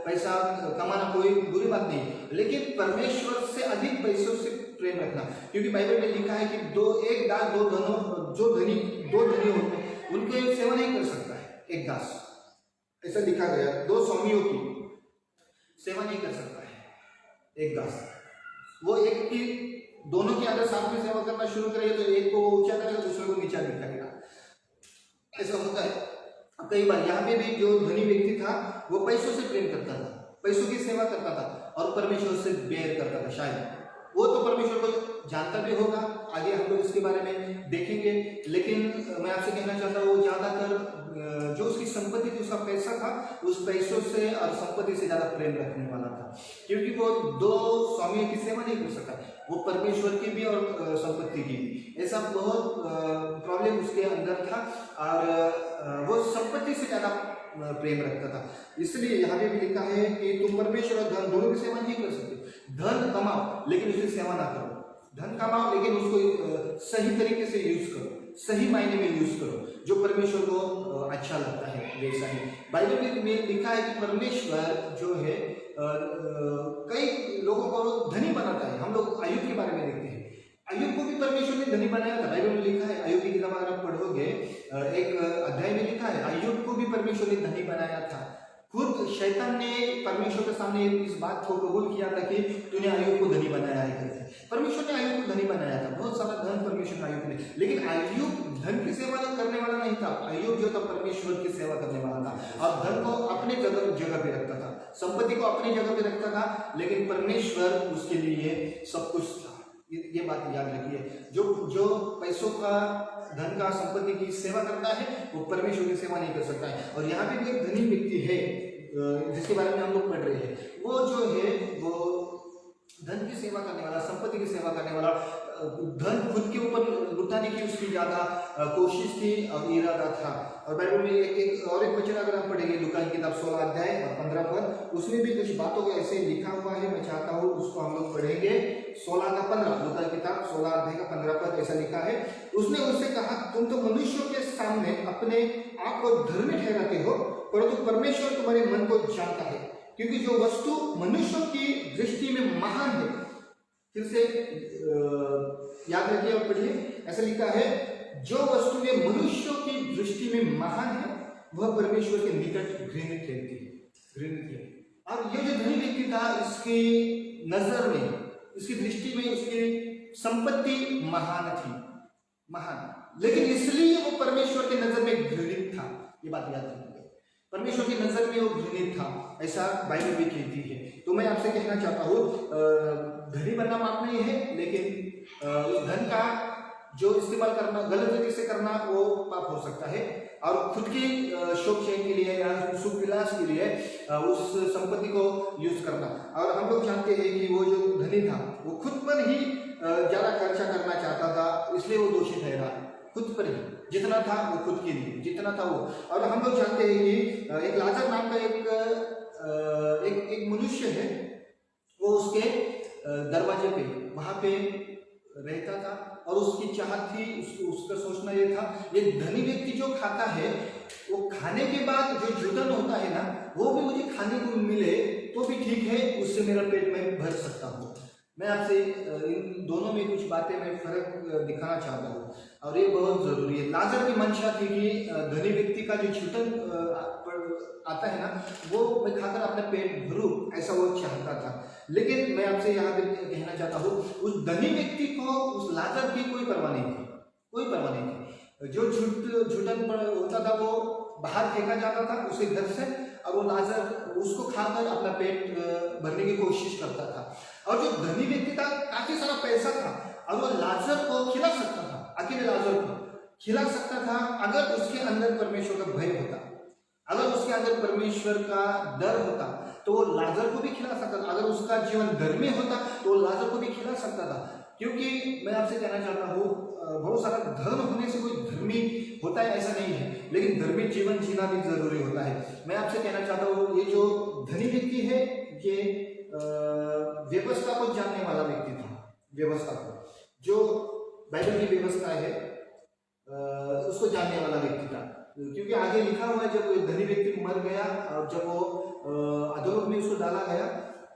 पैसा कमाना कोई बुरी बात नहीं, लेकिन परमेश्वर से अधिक पैसों से प्रेम रखना, क्योंकि बाइबल में लिखा है कि एक दास दो धनी होते हैं, उनके सेवा नहीं कर सकता है एक दास, ऐसा लिखा गया। दो स्वामियों की सेवा नहीं कर सकता है एक दास। वो एक की, दोनों की अगर साथ में सेवा करना शुरू करेगा तो एक को ऊंचा करेगा, दूसरे को नीचा दिखाएगा, ऐसा होता है। कई बार यहाँ पे भी जो धनी व्यक्ति था वो पैसों से प्रेम करता था, पैसों की सेवा करता था और परमेश्वर से बैर करता था। शायद वो तो परमेश्वर को जानता भी होगा, आगे हम लोग इसके बारे में देखेंगे, लेकिन मैं आपसे कहना चाहता हूँ ज्यादातर जो उसकी संपत्ति थी, उसका पैसा था, उस पैसों से और संपत्ति से ज्यादा प्रेम रखने वाला था, क्योंकि वो दो स्वामियों की सेवा नहीं कर सकता, वो परमेश्वर की भी और संपत्ति की भी। ऐसा बहुत प्रॉब्लम उसके अंदर था और वो संपत्ति से ज्यादा प्रेम रखता था। इसलिए यहाँ पे भी लिखा है कि तुम परमेश्वर और धन दोनों की सेवा नहीं कर सकते। धन कमाओ लेकिन उसकी सेवा ना करो, धन कमाओ लेकिन उसको सही तरीके से यूज करो, सही मायने में यूज करो, जो परमेश्वर को अच्छा लगता है वैसा ही। बाइबल में लिखा है कि परमेश्वर जो है कई लोगों को धनी बनाता है। हम लोग अय्यूब के बारे में देखते हैं, अय्यूब को भी परमेश्वर ने धनी बनाया था। बाइबल में लिखा है, अय्यूब की किताब अगर आप पढ़ोगे एक अध्याय में लिखा है, अय्यूब को भी परमेश्वर ने धनी बनाया था। खुद शैतान ने परमेश्वर के सामने इस बात को कबूल किया था कि तूने अय्यूब को धनी बनाया है करके। परमेश्वर ने अय्यूब को धनी बनाया था, बहुत सारा धन परमेश्वर ने अय्यूब ने, लेकिन अय्यूब धन की सेवा करने वाला नहीं था। अय्यूब जो था परमेश्वर की सेवा करने वाला था और धन को अपने जगह पे रखता था, संपत्ति को अपनी जगह पे रखता था, लेकिन परमेश्वर उसके लिए सब कुछ था। ये बात याद रखिए, जो पैसों का, धन का, संपत्ति की सेवा करता है वो परमेश्वर की सेवा नहीं कर सकता है। और यहाँ पे भी एक धनी व्यक्ति है जिसके बारे में हम लोग पढ़ रहे हैं, वो जो है वो धन की सेवा करने वाला, संपत्ति की सेवा करने वाला, धन खुद के ऊपर लुटाने की उसकी ज्यादा कोशिश थी और इरादा था। और बाइबल में एक वचन अगर हम पढ़ेंगे, लूका की किताब 16 अध्याय और 15 पद, उसमें भी कुछ बातों को ऐसे लिखा हुआ है। मैं चाहता हूँ उसको हम लोग पढ़ेंगे। 16 का 15, लूका की किताब 16 अध्याय का 15 पद ऐसा लिखा है, उसने उससे कहा, तुम तो मनुष्यों के सामने अपने आप को धर्मी ठहराते हो, परंतु परमेश्वर तुम्हारे मन को जानता है, क्योंकि जो वस्तु मनुष्यों की दृष्टि में महान है, फिर से याद रखिए और पढ़िए, ऐसा लिखा है, जो वस्तु में मनुष्यों की दृष्टि में महान है वह परमेश्वर के निकट घृणित है। और ये जो धनी व्यक्ति था, इसकी नजर में, इसकी दृष्टि में उसकी संपत्ति महान थी, महान, लेकिन इसलिए वो परमेश्वर की नजर में घृणित था। ये बात याद रखिए, परमेश्वर की नजर में वो घृणित था, ऐसा बाइबल भी कहती है। तो मैं आपसे कहना चाहता हूँ, धनी बनना पाप नहीं है, लेकिन उस धन का जो इस्तेमाल करना, गलत तरीके से करना, वो पाप हो सकता है। और खुद की शौक चैन के लिए या सुख विलास के लिए उस संपत्ति को यूज करना। और हम लोग जानते हैं कि वो जो धनी था, वो खुद पर ही ज्यादा खर्चा करना चाहता था, इसलिए वो दोषी ठहरा। खुद पर ही जितना था वो खुद के लिए, जितना था वो। और हम लोग जानते हैं कि एक लाजर नाम का एक मनुष्य है, वो उसके दरवाजे पे वहां पे रहता था, और उसकी चाहत थी, उसका सोचना ये था, ये धनी व्यक्ति जो खाता है, वो खाने के बाद जो जुटन होता है ना, वो भी मुझे खाने को मिले तो भी ठीक है, उससे मेरा पेट में भर सकता हूँ। मैं आपसे इन दोनों में कुछ बातें मैं फर्क दिखाना चाहता हूँ, और ये बहुत जरूरी है। लाजर की मंशा थी कि धनी व्यक्ति का जो जुटन आता है ना, वो मैं खाकर अपना पेट भरूं, ऐसा वो चाहता था। लेकिन मैं आपसे यहाँ पे कहना चाहता हूँ, उस धनी व्यक्ति को उस लाजर की कोई परवाह नहीं थी, कोई परवाह नहीं थी। जो जुटन होता था वो बाहर फेंका जाता था उसके घर से, और वो लाजर उसको खाकर अपना पेट भरने की कोशिश करता था। और जो धनी व्यक्ति था, काफी सारा पैसा था, और वो लाजर को खिला सकता था, अकेले लाजर को खिला सकता था, अगर उसके अंदर परमेश्वर का भय होता, अगर उसके अंदर परमेश्वर का डर होता, तो वो लाजर को भी खिला सकता था। अगर उसका जीवन धर्मी होता तो वो लाजर को भी खिला सकता था। क्योंकि मैं आपसे कहना चाहता हूँ, बहुत सारा धन होने से कोई धर्मी होता है ऐसा नहीं है, लेकिन धर्मी जीवन जीना भी जरूरी होता है। मैं आपसे कहना चाहता हूँ, ये जो धनी व्यक्ति है, ये व्यवस्था को जानने वाला व्यक्ति था। व्यवस्था को, जो बाइबल की व्यवस्था है, उसको जानने वाला व्यक्ति था। क्योंकि आगे लिखा हुआ है, जब धनी व्यक्ति मर गया और जब वो अधोलोक में उसको डाला गया,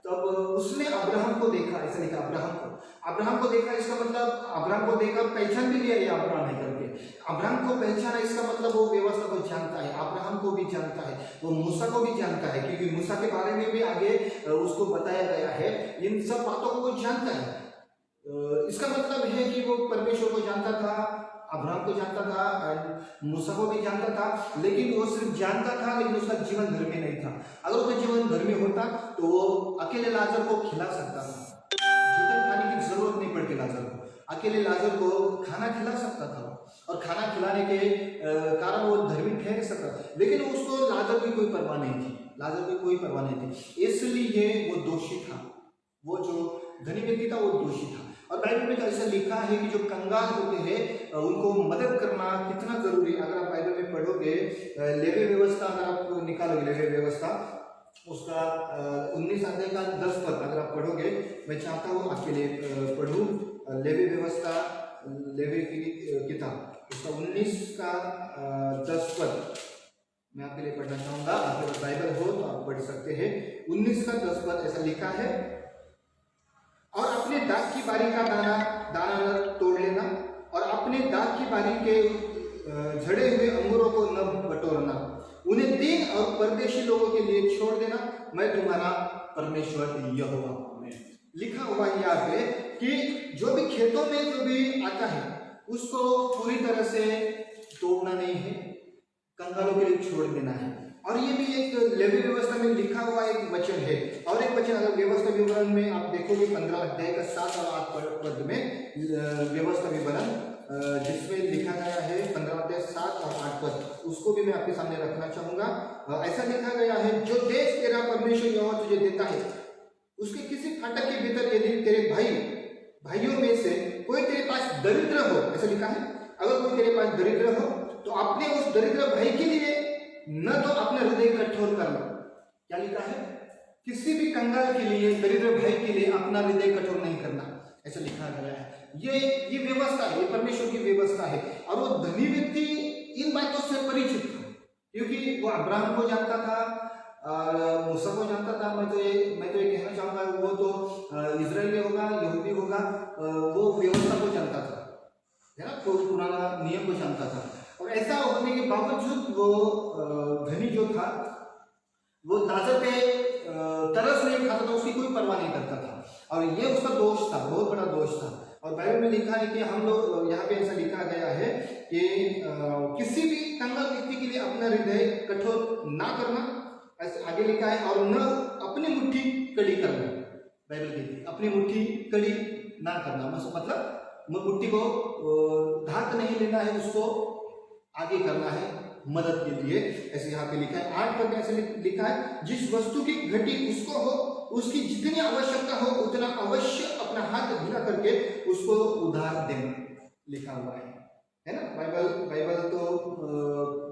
तब उसने अब्राहम को देखा, ऐसा लिखा, अब्राहम को देखा। इसका मतलब अब्राहम को देखकर पहचान भी लिया, ये अब्राहम है करके। अब्राहम को पहचाना, इसका मतलब वो व्यवस्था को जानता है, अब्राहम को भी जानता है, वो मूसा को भी जानता है, क्योंकि मूसा के बारे में भी आगे उसको बताया गया है। इन सब बातों को वो जानता है। इसका मतलब है कि वो परमेश्वर को जानता था, अब्राहम को जानता था, मूसा को भी जानता था, लेकिन वो सिर्फ जानता था, लेकिन उसका जीवन धर्मी नहीं था। अगर उसका जीवन धर्मी होता तो वो अकेले लाजर को खिला सकता था, जुटन खाने की जरूरत नहीं पड़ती लाजर को, अकेले लाजर को खाना खिला सकता था, और खाना खिलाने के कारण वो धर्मी ठहर सकता। लेकिन उसको लाजर की कोई परवाह नहीं थी, लाजर की कोई परवाह नहीं थी, इसलिए वो दोषी था। वो जो धनी व्यक्ति था वो दोषी था। और बाइबल में ऐसा लिखा है कि जो कंगाल होते हैं उनको मदद करना कितना जरूरी। अगर आप बाइबल में पढ़ोगे, लेवी व्यवस्था अगर आप निकालोगे, लेवी व्यवस्था उसका 19 अध्याय का 10 पद अगर आप पढ़ोगे, मैं चाहता हूँ आपके लिए पढ़ूं लेवी व्यवस्था, लेवी की किताब, उसका 19 का 10 पद मैं आपके लिए पढ़ना चाहूंगा। आपके पास बाइबल हो तो आप पढ़ सकते हैं। 19 का 10 पद ऐसा लिखा है, और अपने दाख की बारी का दाना न तोड़ लेना, और अपने दाख की बारी के झड़े हुए अंगूरों को न बटोरना, उन्हें दीन और परदेशी लोगों के लिए छोड़ देना, मैं तुम्हारा परमेश्वर यहोवा हूं। लिखा हुआ है यहाँ पे कि जो भी खेतों में जो भी आता है उसको पूरी तरह से तोड़ना नहीं है, कंगालों के लिए छोड़ देना है। और ये भी एक लेवी व्यवस्था में लिखा हुआ एक वचन है। और एक वचन अगर व्यवस्था विवरण में आप देखोगे 15 अध्याय का 7 और 8 पद में व्यवस्था विवरण जिसमें लिखा गया है 15 अध्याय 7 और 8 पद, उसको भी मैं आपके सामने रखना चाहूंगा। ऐसा लिखा गया है, जो देश तेरा परमेश्वर यहोवा तुझे देता है, उसके किसी फाटक के भीतर यदि तेरे भाइयों में से कोई तेरे पास दरिद्र हो, ऐसा लिखा है, अगर कोई तेरे पास दरिद्र हो तो अपने उस दरिद्र भाई के लिए न तो अपना हृदय कठोर कर लो। क्या लिखा है? किसी भी कंगाल के लिए, दरिद्र भाई के लिए अपना हृदय कठोर नहीं करना, ऐसा लिखा गया है। ये व्यवस्था है, ये परमेश्वर की व्यवस्था है। और वो धनी व्यक्ति इन बातों से परिचित था, क्योंकि वो अब्राहम को जानता था और मूसा को जानता था। मैं तो ये कहना चाहूंगा, वो तो इजरायली होगा, यहूदी होगा, वो व्यवस्था को जानता था, है ना, तो पुराना नियम को जानता था। और ऐसा होने के बावजूद वो धनी जो था वो लाजर पे तरस नहीं खाता था, उसकी कोई परवाह नहीं करता था, और ये उसका दोष था, बहुत बड़ा दोष था। और बाइबल में लिखा है कि हम लोग यहाँ पे ऐसा लिखा गया है कि किसी भी कंगाल व्यक्ति के लिए अपना हृदय कठोर ना करना, ऐसे आगे लिखा है, और न अपनी मुट्ठी कड़ी करना। बाइबल कहती है अपनी मुट्ठी कड़ी ना करना, मतलब मुट्ठी को धाक नहीं लेना है, उसको आगे करना है मदद के लिए, ऐसे यहाँ पे लिखा है। 8 पद में ऐसे लिखा है, जिस वस्तु की घटी उसको हो, उसकी जितनी आवश्यकता हो उतना अवश्य अपना हाथ ढीला करके उसको उधार देना, लिखा हुआ है ना। बाइबल तो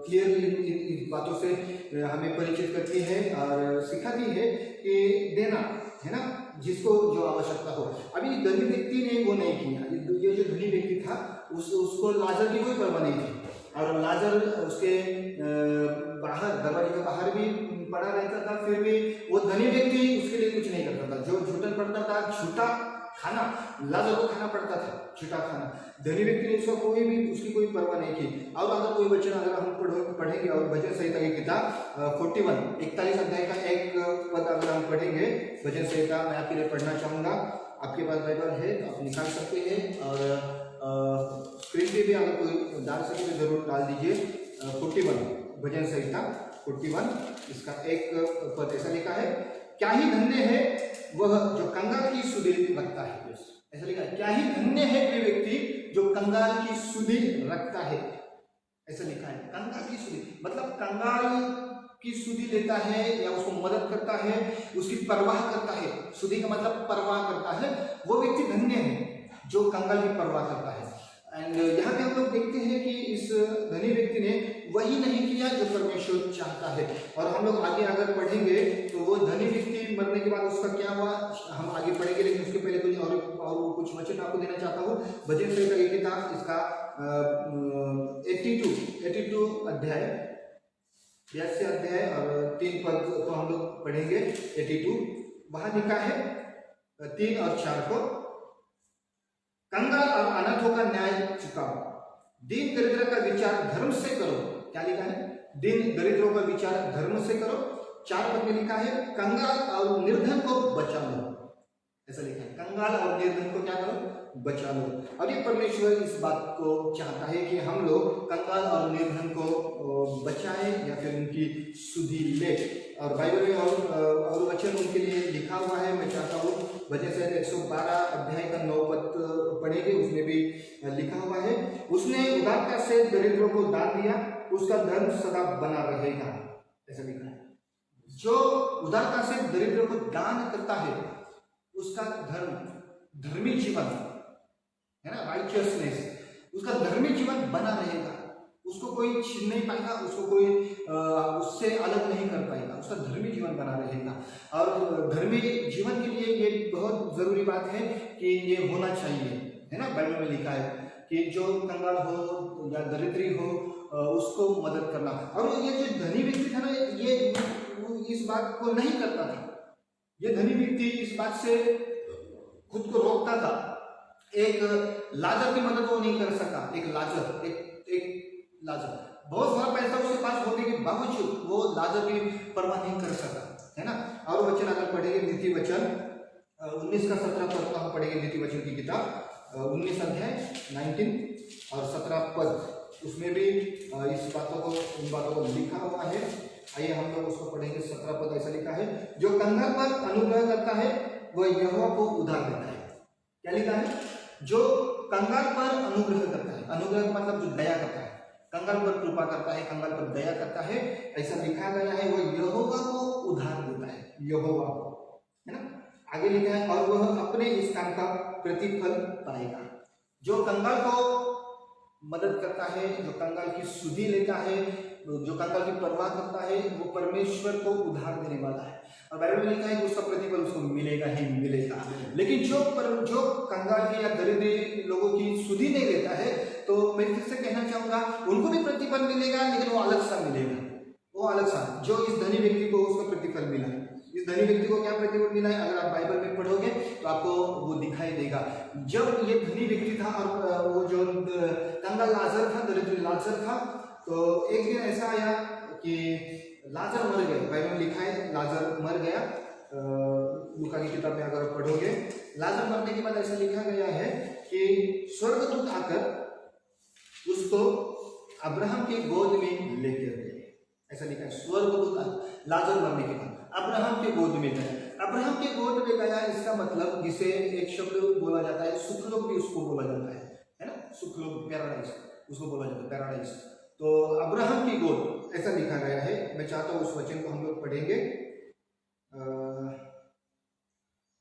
क्लियरली इन बातों से हमें परिचित करती है और सिखाती है कि देना, है ना, जिसको जो आवश्यकता हो। अभी धनी व्यक्ति ने वो नहीं किया, ये जो धनी व्यक्ति था उसको लाजर की कोई परवाह नहीं थी, और लाजर उसके बाहर, दरवाजे के बाहर भी पड़ा रहता था, फिर भी वो धनी व्यक्ति उसके लिए कुछ नहीं करता था। जो झूठन पड़ता था, झूठा खाना, लाजर को खाना पड़ता था, झूठा खाना। धनी व्यक्ति ने उसका उसकी कोई परवाह नहीं की। और अगर कोई वचन अगर हम पढ़ेंगे, और भजन संहिता की किताब 41 अध्याय का एक पद अगर हम पढ़ेंगे, भजन संहिता मैं आपके लिए पढ़ना चाहूंगा। आपके पास बाइबल है तो आप निकाल सकते हैं, और स्क्रीन पे भी अगर कोई डाल सके तो जरूर डाल दीजिए। 41 भजन संहिता 41 इसका एक पद ऐसा लिखा है, क्या ही धन्य है वह जो कंगाल की सुधि रखता है। ऐसा लिखा है, क्या ही धन्य है वे व्यक्ति जो कंगाल की सुधि रखता है, ऐसा लिखा है। कंगाल की सुधि मतलब कंगाल की सुधि लेता है या उसको मदद करता है, उसकी परवाह करता है। सुधि का मतलब परवाह करता है, वो व्यक्ति धन्य है जो कंगाल की परवाह करता है। एंड यहाँ पे हम लोग देखते हैं कि इस धनी व्यक्ति ने वही नहीं किया जो परमेश्वर चाहता है। और हम लोग आगे अगर पढ़ेंगे तो वो धनी व्यक्ति मरने के बाद उसका क्या हुआ हम आगे पढ़ेंगे, लेकिन उसके पहले कुछ और कुछ वचन आपको देना चाहता हूँ। भजन संहिता की किताब इसका 82 अध्याय 82 अध्याय और 3 पद तो हम लोग पढ़ेंगे। 82 वहां लिखा है 3 और 4 को, कंगाल और अनाथों का न्याय चुकाओ, दीन दरिद्र का विचार धर्म से करो। क्या लिखा है? दीन दरिद्रों का विचार धर्म से करो। 4 पद में लिखा है, कंगाल और निर्धन को बचा लो। ऐसा लिखा है, कंगाल और निर्धन को क्या करो? बचा लो। और ये परमेश्वर इस बात को चाहता है कि हम लोग कंगाल और निर्धन को बचाएं या फिर उनकी सुधि ले। और बाइबल में और वचन उनके लिए लिखा हुआ है। मैं चाहता हूँ भजन संहिता 112 अध्याय का 9 पद पढ़ेंगे, उसमें भी लिखा हुआ है, उसने उदारता से दरिद्रों को दान दिया, उसका धर्म सदा बना रहेगा। ऐसा लिखा है, जो उदारता से दरिद्रों को दान करता है उसका धर्मी जीवन है ना, राइचियसनेस, उसका धर्मी जीवन बना रहेगा। उसको कोई छीन नहीं पाएगा, उसको कोई उससे अलग नहीं कर पाएगा, उसका धर्मी जीवन बना रहेगा। और धर्मी जीवन के लिए ये बहुत जरूरी बात है कि ये होना चाहिए, है ना। बाइबल में लिखा है कि जो कंगाल हो या दरिद्री हो उसको मदद करना। और ये जो धनी व्यक्ति था ना, ये इस बात को नहीं करता था। ये धनी व्यक्ति इस बात से खुद को रोकता था। एक लाजर की मदद वो नहीं कर सका। एक लाजर बहुत सारा पैसा उसके पास होने के बावजूद वो लाजर की परवाह नहीं कर सका, है ना। और वचन अगर पढ़ेंगे नीति वचन 19 का 17 पद हम पढ़ेंगे, नीति वचन की किताब 19 अध्याय 19 और 17 पद, उसमें भी इन बातों को लिखा हुआ है। आइए हम लोग उसको पढ़ेंगे। 17 पद ऐसा लिखा है, जो कंगाल पर अनुग्रह करता है वह यहोवा को उधार देता है। क्या लिखा है? जो कंगाल पर अनुग्रह करता है, अनुग्रह मतलब जो दया करता है, कंगाल पर कृपा करता है, कंगाल पर दया करता है, ऐसा लिखा गया है, वो यहोवा को उधार देता है, यहोवा को, है ना। आगे लिखा है, और वह अपने इस काम का प्रतिफल पाएगा। जो कंगाल को मदद करता है, जो कंगाल की सुधि लेता है, जो कंगाल की परवाह करता है, वो परमेश्वर को उधार देने वाला है। और बाइबल में लिखा है कि उसका प्रतिफल उसको मिलेगा ही मिलेगा। लेकिन जो कंगाल की या दरिद्र लोगों की सुधि नहीं लेता है, तो मैं फिर से कहना चाहूंगा, उनको भी प्रतिफल मिलेगा, लेकिन वो अलग सा मिलेगा, वो अलग सा। जो इस धनी व्यक्ति को उसका प्रतिफल मिला है, इस धनी व्यक्ति को क्या प्रतिफल मिला है, अगर आप बाइबल में पढ़ोगे तो आपको वो दिखाई देगा। जब ये धनी व्यक्ति था और वो जो कंगाल लाजर था, दरिद्र लाजर था, तो एक दिन ऐसा आया कि लाजर मर गया। बाइबल में लिखा है लाजर मर गया। लूका की किताब में अगर आप पढ़ोगे, लाजर मरने के बाद ऐसा लिखा गया है कि स्वर्गदूत आकर उसको अब्राहम की गोद में लेकर गए। ऐसा लिखा है, स्वर्गदूत लाजर मरने के बाद अब्राहम के गोद में गया। अब्राहम के गोद में गया, इसका मतलब जिसे एक शब्द बोला जाता है सुखलोक भी उसको बोला जाता है ना, सुखलोक, पैराडाइज उसको बोला जाता है, पैराडाइज। तो अब्राहम की गोद ऐसा लिखा गया है। मैं चाहता हूँ उस वचन को हम लोग पढ़ेंगे।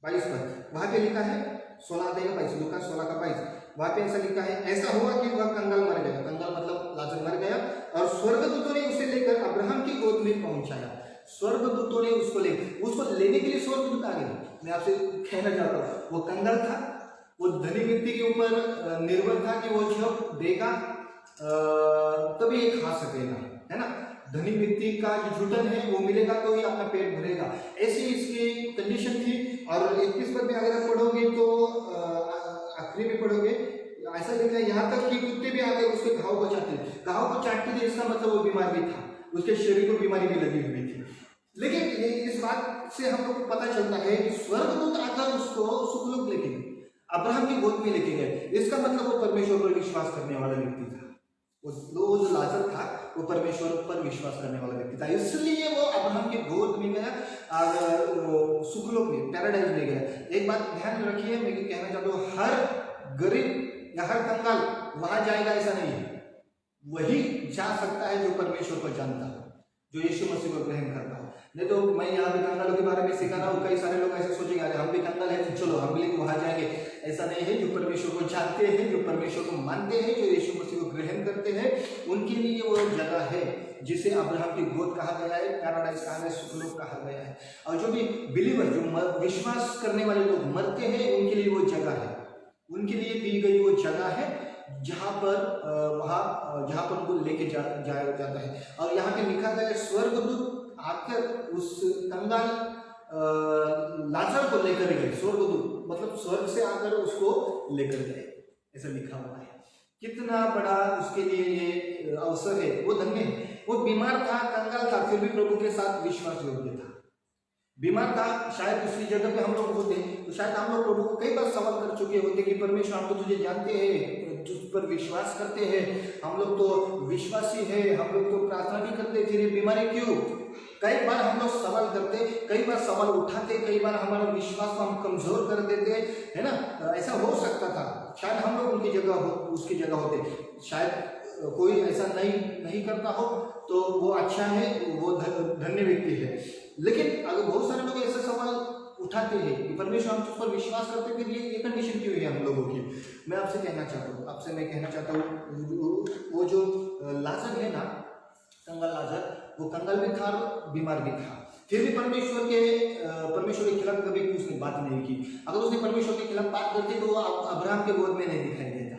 22 पद वहां पे लिखा है, 16 अध्याय 22, लूका 16 का 22, वहां पे ऐसा लिखा है, ऐसा हुआ कि वह कंगाल मर गया। कंगाल मतलब लाजर मर गया, और स्वर्गदूतों ने उसे लेकर अब्राहम की गोद में पहुंचाया। स्वर्गदूतों ने उसको लेने के लिए स्वर्गदूत आ गए। मैं आपसे कहना चाहता हूँ, वो कंगाल था, वो धनी व्यक्ति के ऊपर निर्भर था कि वो जब देगा तभी ये खा सकेगा, है ना। धनी व्यक्ति का जो जुटन है वो मिलेगा तो ही अपना पेट भरेगा, ऐसी इसकी कंडीशन थी। और 21 पद में अगर आप पढ़ोगे तो आखिरी में पढ़ोगे, ऐसा लिखा है, यहाँ तक कि कुत्ते भी आकर उसके घाव को चाटते थे। घाव को चाटते थे इसका मतलब वो बीमार भी था, उसके शरीर को बीमारी भी लगी हुई थी। लेकिन इस बात से हम लोग को पता चलता है कि स्वर्गदूत आकर उसको सुखलोक लेके गए, अब्राहम की गोद में लेके गए। इसका मतलब वो परमेश्वर पर विश्वास करने वाला व्यक्ति था। वो जो लाजर था वो परमेश्वर पर विश्वास करने वाला व्यक्ति था, इसलिए वो अब्राहम की गोद में गया और सुखलोक में, पैराडाइज में गया। एक बात ध्यान रखिए, मैं कहना चाहता हूँ, हर गरीब या हर कंगाल वहां जाएगा ऐसा नहीं है। वही जा सकता है जो परमेश्वर को जानता है, जो यीशु मसीह को ग्रहण करता है। नहीं तो मैं यहाँ भी कंगालों के बारे में सिखा रहा हूँ, कई सारे लोग ऐसे सोचेंगे अरे हम भी कंगाल है तो चलो हम भी वहां जाएंगे। ऐसा नहीं है। जो परमेश्वर को जानते हैं, जो परमेश्वर को मानते हैं, जो यीशु मसीह को ग्रहण करते हैं, उनके लिए वो जगह है जिसे अब्राहम की गोद कहा गया है, पैराडाइज कहा गया है, सुखलोक कहा गया है। और जो भी बिलीवर, जो विश्वास करने वाले लोग मरते हैं, उनके लिए वो जगह है, उनके लिए दी गई वो जगह है जहाँ पर उनको लेके जाया जाता है। और यहाँ पे लिखा गया है, स्वर्गदूत आकर उस कंगाल लाजर को लेकर गए। स्वर्गदूत मतलब स्वर्ग से आकर उसको लेकर गए, ऐसा लिखा हुआ है। कितना बड़ा उसके लिए ये अवसर है, वो धन्य है। वो बीमार था, कंगाल था, फिर भी प्रभु के साथ विश्वास योग्य था। बीमार था, शायद उसकी जगह पे हम लोग होते तो शायद हम लोग प्रभु को कई बार सवाल कर चुके होते कि परमेश्वर हम तो तुझे जानते हैं, तुझ पर विश्वास करते हैं, हम लोग तो विश्वासी है, हम लोग तो प्रार्थना भी करते, फिर ये बीमारी क्यों? कई बार हम लोग सवाल करते, कई बार सवाल उठाते, कई बार हमारा विश्वास को हम कमजोर कर देते, है ना। ऐसा हो सकता था, शायद हम लोग उसकी जगह होते। शायद कोई ऐसा नहीं करता हो तो वो अच्छा है, वो धन्य व्यक्ति है। लेकिन अगर बहुत सारे लोग ऐसे सवाल उठाते हैं कि परमेश्वर हम तुझ पर विश्वास करते, फिर ये कंडीशन क्यों है हम लोगों की? मैं आपसे कहना चाहता हूँ, वो जो लाजर है ना, कंगाल लाजर, वो कंगाल भी था, बीमार भी था, फिर भी परमेश्वर के खिलाफ कभी उसने बात नहीं की। अगर उसने परमेश्वर के खिलाफ बात करती तो वो अब्राहम के गोद में नहीं दिखाई देता।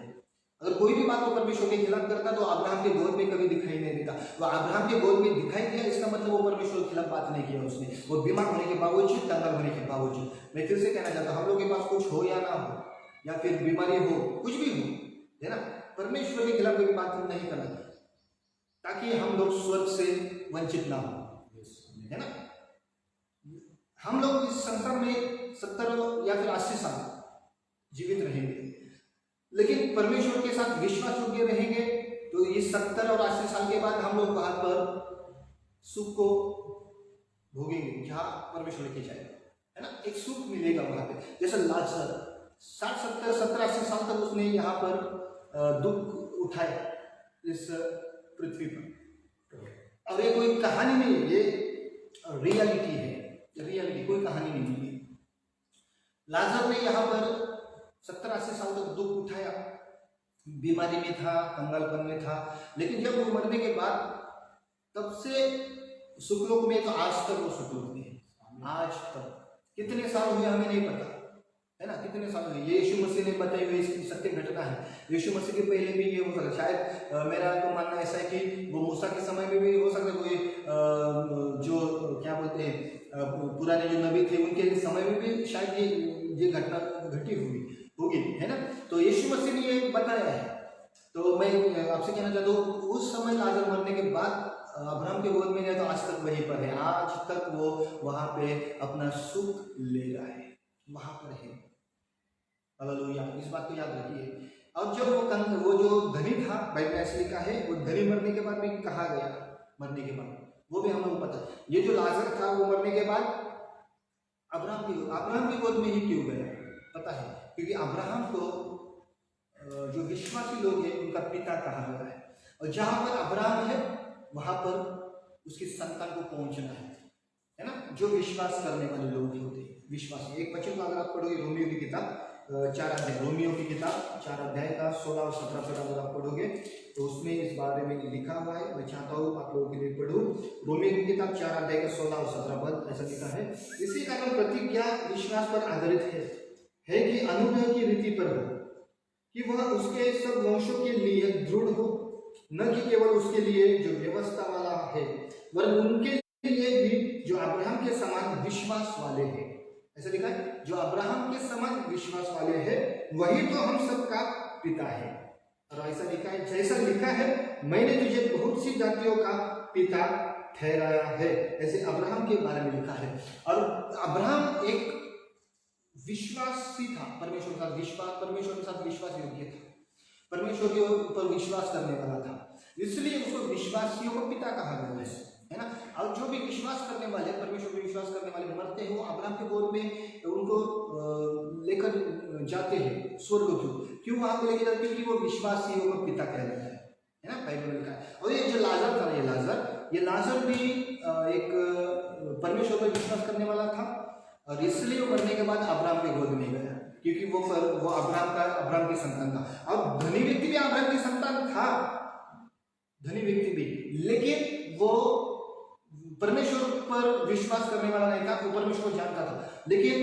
अगर कोई भी बात वो परमेश्वर के खिलाफ करता तो अब्राहम के गोद में कभी दिखाई नहीं देता। वो अब्राहम के गोद में दिखाई दिया, इसका मतलब वो परमेश्वर के खिलाफ बात नहीं किया उसने। वो बीमार होने के बावजूद, कंगाल होने के बावजूद। मैं फिर से कहना चाहता हूँ, हम लोग के पास कुछ हो या ना हो, या फिर बीमारी हो, कुछ भी हो, है ना, परमेश्वर के खिलाफ कोई बात नहीं करना, ताकि हम लोग स्वर्ग से वंचित ना हो, है ना। हम लोग इस संसार में 70 या फिर 80 साल जीवित रहेंगे, लेकिन परमेश्वर के साथ विश्वास योग्य रहेंगे तो ये 70 और 80 साल के बाद हम लोग वहां पर सुख को भोगेंगे, जहां परमेश्वर लेके जाएगा, है ना। एक सुख मिलेगा वहां पे। जैसे लाजर 60, 70, 70, 80 साल तक उसने यहाँ पर दुख उठाया इस पृथ्वी पर। और ये कोई कहानी नहीं है, ये रियलिटी है, रियलिटी, कोई कहानी नहीं है। लाजर ने यहाँ पर 70-80 साल तक दुख उठाया, बीमारी में था, कंगालपन में था, लेकिन जब वो मरने के बाद, तब से सुखलोक में, तो आज तक वो सुखलोक में है। आज तक कितने साल हुए हमें नहीं पता, है ना, कितने साल हुए। ये यीशु मसीह ने बताई हुई सत्य घटना है। यीशु मसीह के पहले भी ये हो सकता है, शायद मेरा तो मानना ऐसा है कि वो मूसा के समय में भी हो सकता है, कोई जो क्या बोलते हैं पुराने जो नबी थे उनके समय में भी शायद ये घटना घटी होगी, है ना। तो यीशु मसीह ने ये बताया है। तो मैं आपसे कहना चाहता हूँ, उस समय लाजर मरने के बाद अब्राहम के गोद में गया तो आज तक वहीं पर है, आज तक वो वहां पे अपना सुख ले रहा है, वहां पर है। हालेलुया, इस बात को याद रखिए। और जब वो जो धनी था, बाइबल में ऐसे लिखा है, वो धनी मरने के बाद भी कहा गया, मरने के बाद वो भी हम लोग को पता है। ये जो लाजर था वो मरने के बाद अब्राहम की गोद में ही क्यों गया पता है? क्योंकि अब्राहम को जो विश्वासी लोग हैं उनका पिता कहा गया है, और जहां पर अब्राहम है वहां पर उसकी संतान को पहुंचना है ना। जो विश्वास करने वाले लोग होते हैं, विश्वासी। एक वचन को अगर आप पढ़ोगे रोमियो की किताब 4 अध्याय, रोमियो की किताब 4 अध्याय का 16 और 17 पद अगर आप पढ़ोगे तो उसमें इस बारे में लिखा हुआ है। मैं चाहता हूँ आप लोगों के लिए पढ़ूं। रोमियो की किताब 4 अध्याय का 16 और 17 पद ऐसा लिखा है, इसी कारण प्रतिज्ञा विश्वास पर आधारित है कि अनुग्रह की रीति पर हो, कि वह उसके सब वंशों के लिए दृढ़ हो, न कि केवल उसके लिए जो व्यवस्था वाला है, वरन उनके लिए भी जो अब्राहम के समान विश्वास वाले हैं। ऐसा लिखा है, जो अब्राहम के समान विश्वास वाले हैं वही तो हम सबका पिता है। और ऐसा लिखा है, जैसा लिखा है, मैंने तुझे बहुत सी जातियों का पिता ठहराया है, ऐसे अब्राहम के बारे में लिखा है। और अब्राहम एक विश्वासी था, परमेश्वर के साथ विश्वास योग्य था, परमेश्वर के ऊपर विश्वास करने वाला था, इसलिए उसको विश्वासियों को पिता कहा गया है ना। और जो भी विश्वास करने वाले, परमेश्वर पे विश्वास करने वाले मरते हैं, वो अब्राहम के गोद में उनको लेकर जाते हैं स्वर्गदूत। क्यों वहां पे लेके जाते? क्योंकि वो विश्वासियों को पिता कहलाता है ना, बाइबल में लिखा है। और ये जो लाजर था, ये लाजर भी एक परमेश्वर पर विश्वास करने वाला था, और इसलिए वो मरने के बाद अब्राहम के गोद में गया, क्योंकि वो अब्राहम की संतान था। और धनी व्यक्ति भी अब्राहम की संतान था, धनी व्यक्ति भी, लेकिन वो परमेश्वर पर विश्वास करने वाला नहीं था, वो परमेश्वर को जानता था, लेकिन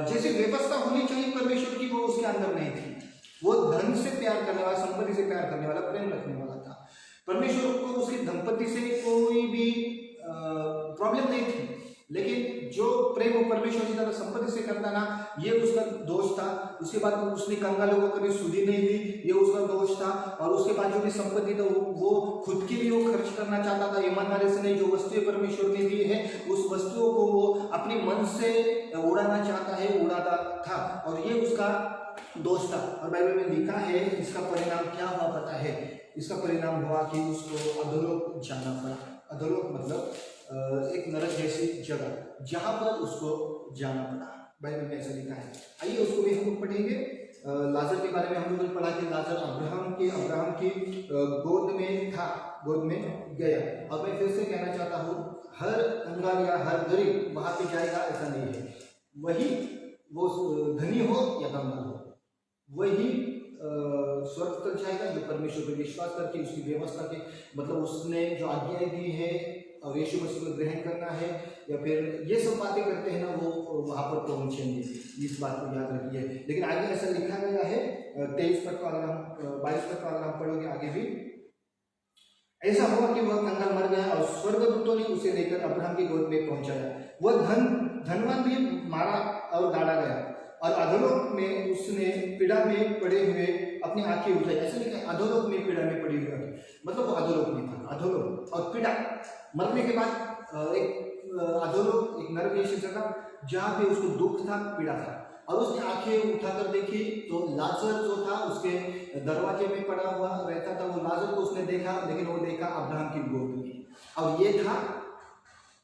जैसी व्यवस्था होनी चाहिए परमेश्वर की वो उसके अंदर नहीं थी। वो धन से प्यार करने वाला, संपत्ति से प्यार करने वाला, प्रेम रखने वाला था। परमेश्वर को उसकी संपत्ति से कोई भी प्रॉब्लम नहीं थी, लेकिन जो प्रेम वो परमेश्वर की तरह संपत्ति से करता ना, ये उसका दोष था। उसके बाद उसने कंगालों को कभी सुधी नहीं दी, ये उसका दोष था। और उसके बाद जो भी संपत्ति था वो खुद के लिए वो खर्च करना चाहता था, ईमानदारी से नहीं। जो वस्तुएं परमेश्वर ने दी है उस वस्तुओं को वो अपने मन से उड़ाना चाहता है, उड़ाता था, और ये उसका दोष था। और बाइबल में लिखा है, इसका परिणाम क्या हुआ पता है? इसका परिणाम हुआ कि उसको अधोलोक जाना पड़ा। अधोलोक मतलब एक नरक जैसी जगह, जहां पर उसको जाना पड़ा। बाइबल में ऐसा लिखा है। आइए उसको भी हम लोग पढ़ेंगे। लाजर के बारे में हम लोगों ने पढ़ा कि लाजर अब्राहम की गोद में था, गोद में गया। अब मैं फिर से कहना चाहता हूँ, हर कंगाल या हर गरीब वहां पे जाएगा ऐसा नहीं है। वही वो धनी हो या कंगाल हो, वही स्वर्ग तक जाएगा जो परमेश्वर पर विश्वास करके उसकी व्यवस्था के मतलब उसने जो आज्ञाएं दी है और यीशु मसीह को ग्रहण करना है, या फिर ये सब बातें करते हैं ना, वो वहां पर पहुंचेंगे। इस बात को याद रखिए। लेकिन आगे ऐसा लिखा गया है 23 पद को अगर हम 22 पद को अगर हम पढ़ोगे आगे भी, ऐसा हुआ कि वह कंगाल मर गया और स्वर्गदूतों ने उसे लेकर अब्राहम की गोद में पहुंचाया। वह धनवान भी मारा और गाड़ा गया, और अधोलोक में उसने पीड़ा में पड़े हुए अपनी आंखें उठाई। ऐसा लिखा है, अधोलोक में पीड़ा में पड़ी हुई, मतलब वो अधोलोक में था। अधोलोक और पीड़ा, मरने के बाद एक अधोलोक, एक नरक जैसी जगह जहाँ पे उसको दुख था, पीड़ा था। और उसने आंखें उठाकर देखी तो लाजर जो था उसके दरवाजे में पड़ा हुआ रहता था। वो लाजर को उसने देखा, लेकिन वो देखा अब्राहम की गोद में, और ये था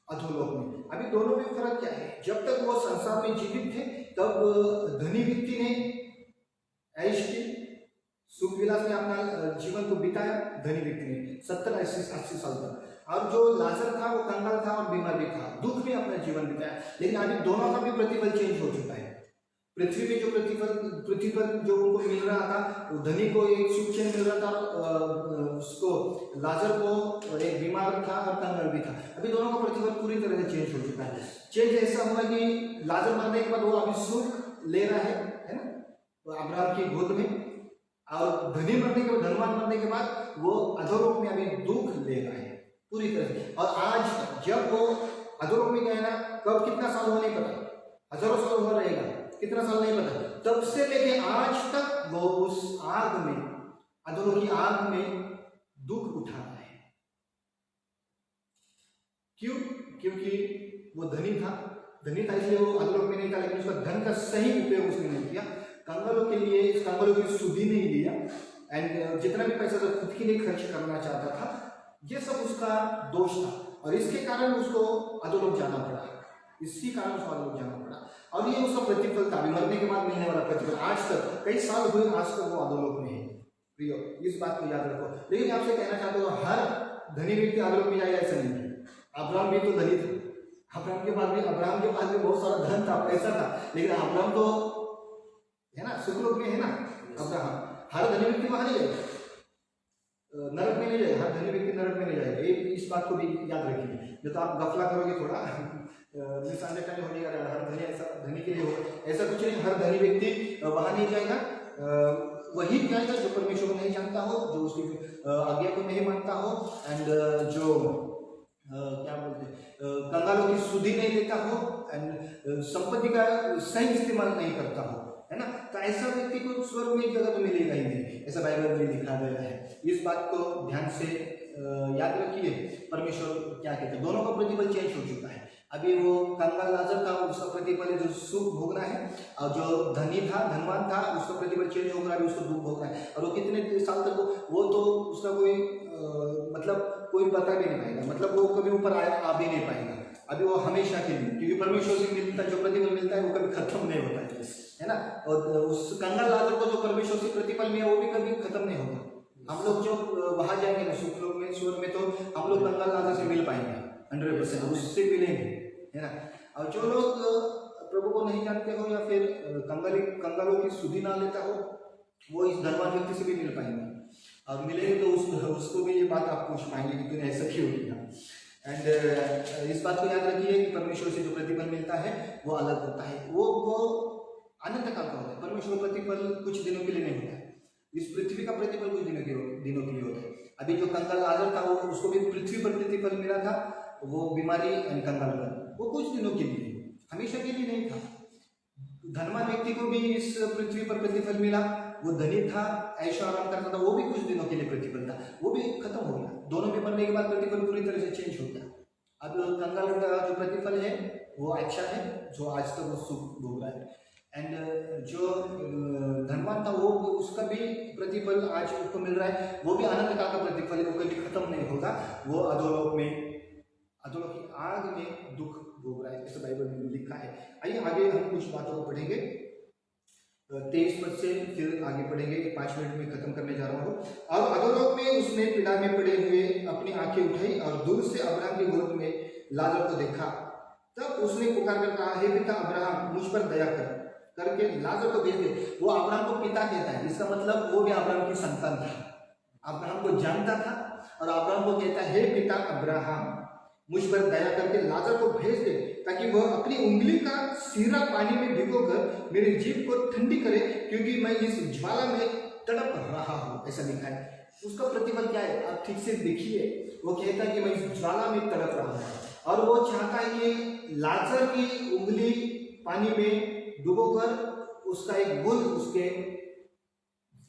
अधोलोक में। अभी दोनों में फर्क क्या है? जब तक वो संसार में जीवित थे तब धनी व्यक्ति ने ऐश की, सुख विलास में अपना जीवन को बिताया, धनी व्यक्ति ने 70-80 साल तक। और जो लाजर था वो कंगाल था और बीमार भी था, दुख में अपना जीवन बिताया। लेकिन अभी दोनों का भी प्रतिफल चेंज हो चुका है। पृथ्वी पे जो प्रतिफल जो उनको मिल रहा था, धनी को एक सुख चैन मिल रहा था, उसको लाजर को एक बीमार था और कंगाल भी था। अभी दोनों का प्रतिफल पूरी तरह से चेंज हो चुका है। चेंज ऐसा हुआ कि लाजर मरने के बाद वो अभी सुख ले रहा है ना, तो अब्राहम की गोद में, और धनी मरने के बाद, धनवान मरने के बाद वो अधोलोक में अभी दुख ले रहा है पूरी तरह से। और आज जब वो अधोलोक में गया ना, कब कितना साल हो नहीं पता, हजारों साल हो रहेगा, कितना साल नहीं पता, तब से लेके आज तक वो उस आग में, अधोलोक की आग में दुख उठा रहा है। क्यों? क्योंकि वो धनी था इसलिए वो अधोलोक में नहीं था, लेकिन उसका धन का सही उपयोग उसने नहीं किया। कंगालों के लिए, इस कंगालों की सुधि नहीं लिया, एंड जितना भी पैसा तो खुद के लिए खर्च करना चाहता था, ये सब उसका दोष था और इसके कारण उसको अधोलोक जाना पड़ा। इसी कारण उसको अधोलोक जाना पड़ा और ये उसका प्रतिफल था, अभी मरने के बाद मिलने वाला प्रतिफल। आज तक कई साल हुए, आज तक वो अधोलोक में है। प्रियो, इस बात को याद रखो। लेकिन आपसे कहना चाहते हो हर धनी व्यक्ति अधोलोक में जाएगा, ऐसा नहीं है। अब्राहम भी तो धनी था, अब्राहम के पास भी बहुत सारा धन था, पैसा था, लेकिन अब्राहम तो है ना सुखलोक में है ना। अब्राहम, हर धनी व्यक्ति वहां नहीं जाएगा, नरक में नहीं जाएगा, हर धनी व्यक्ति नरक में नहीं जाएगा। एक इस बात को भी याद रखिए, नहीं तो आप गफला करोगे थोड़ा मिसअंडरस्टैंडिंग होने का। हर धनी ऐसा धनी के लिए हो ऐसा कुछ नहीं, हर धनी व्यक्ति वहां नहीं जाएगा। वही जाएगा जो परमेश्वर को नहीं जानता हो, जो उसकी आज्ञा को नहीं मानता हो, एंड जो क्या बोलते हैं कंगालों की सुधि नहीं देता हो, एंड संपत्ति का सही इस्तेमाल नहीं करता हो, है ना। तो ऐसा व्यक्ति को स्वर्ग में जगह तो मिलेगा ही नहीं, ऐसा बाइबल में लिखा गया है। इस बात को ध्यान से याद रखिए। परमेश्वर क्या कहते हैं, दोनों का प्रतिफल चेंज हो चुका है। अभी वो कंगाल लाजर था, उसका प्रतिफल जो सुख भोगना है, और जो धनी था, धनवान था, उसका प्रतिफल चेंज होगा, अभी उसको दुख भोगना है। और वो कितने साल तक वो तो उसका कोई मतलब कोई बता भी नहीं पाएगा, मतलब वो कभी ऊपर आ भी नहीं पाएगा। अभी वो हमेशा के लिए, क्योंकि परमेश्वर से मिलता जो प्रतिफल मिलता है वो कभी खत्म नहीं होता है ना। और उस कंगाल लाजर को जो परमेश्वर से प्रतिफल मिला वो भी कभी खत्म नहीं होगा। हम लोग जो वहां जाएंगे ना सुख लोक में, स्वर्ग में, तो हम लोग कंगाल लाजर से मिल पाएंगे 100%, उससे मिलेंगे, है ना। और जो लोग प्रभु को नहीं जानते हो या फिर कंगालों की सुधि ना लेता हो, वो इस धनवान व्यक्ति से भी मिल पाएंगे, और मिलेंगे तो उसको भी ये बात आप पूछ पाएंगे कि तूने ऐसा क्यों किया। एंड इस बात को याद रखिए कि परमेश्वर से जो प्रतिफल मिलता है वो अलग होता है, वो अनंत काल का होता है। परमेश्वर प्रतिफल कुछ दिनों के लिए नहीं होता है, इस पृथ्वी का प्रतिफल कुछ दिनों के लिए होता है। अभी जो कंगाल लाजर था, वो उसको भी पृथ्वी पर प्रतिफल मिला था, वो बीमारी यानी कंगालपन, वो कुछ दिनों के लिए, हमेशा के लिए नहीं था। धनवान व्यक्ति को भी इस पृथ्वी पर प्रतिफल मिला, वो धनी था, ऐशो आराम करता था, वो भी कुछ दिनों के लिए प्रतिफल था, वो भी खत्म हो गया। दोनों में मरने के बाद प्रतिफल पूरी तरह से चेंज हो गया। अब कंगाल का जो प्रतिफल है वो अच्छा है, जो आज तक वो सुख भोग रहा है। एंड जो धनवान था वो उसका भी प्रतिफल आज उसको मिल रहा है, वो भी आनंद काल का प्रतिफल है, वो कभी खत्म नहीं होगा। वो अधोलोक की आग में दुख भोग रहा है, ऐसा बाइबल में लिखा है। आइए आगे हम कुछ बातों को पढ़ेंगे 23 पद से, फिर आगे पढ़ेंगे। 5 मिनट में खत्म करने जा रहा हूँ। और अधोलोक में उसने पीड़ा में पड़े हुए अपनी आंखें उठाई और दूर से अब्राहम की गोद में लाजर को देखा। तब उसने पुकार कर कहा, हे पिता अब्राहम, मुझ पर दया करके लाजर को भेज दे। वो अब्राहम को पिता कहता है, इसका मतलब वो भी अब्राहम की संतान था, अब्राहम को जानता था, और अब्राहम को कहता है, हे पिता अब्राहम, मुझ पर दया करके लाजर को भेज दे, ताकि वह अपनी उंगली का सीरा पानी में भिगोकर मेरी जीभ को ठंडी करे, क्योंकि मैं इस ज्वाला में तड़प रहा हूँ। ऐसा लिखा है। उसका प्रतिफल क्या है आप ठीक से देखिए। वो कहता है कि मैं इस ज्वाला में तड़प रहा हूँ, और वो चाहता है कि लाजर की उंगली पानी में डुबोकर उसका एक बूंद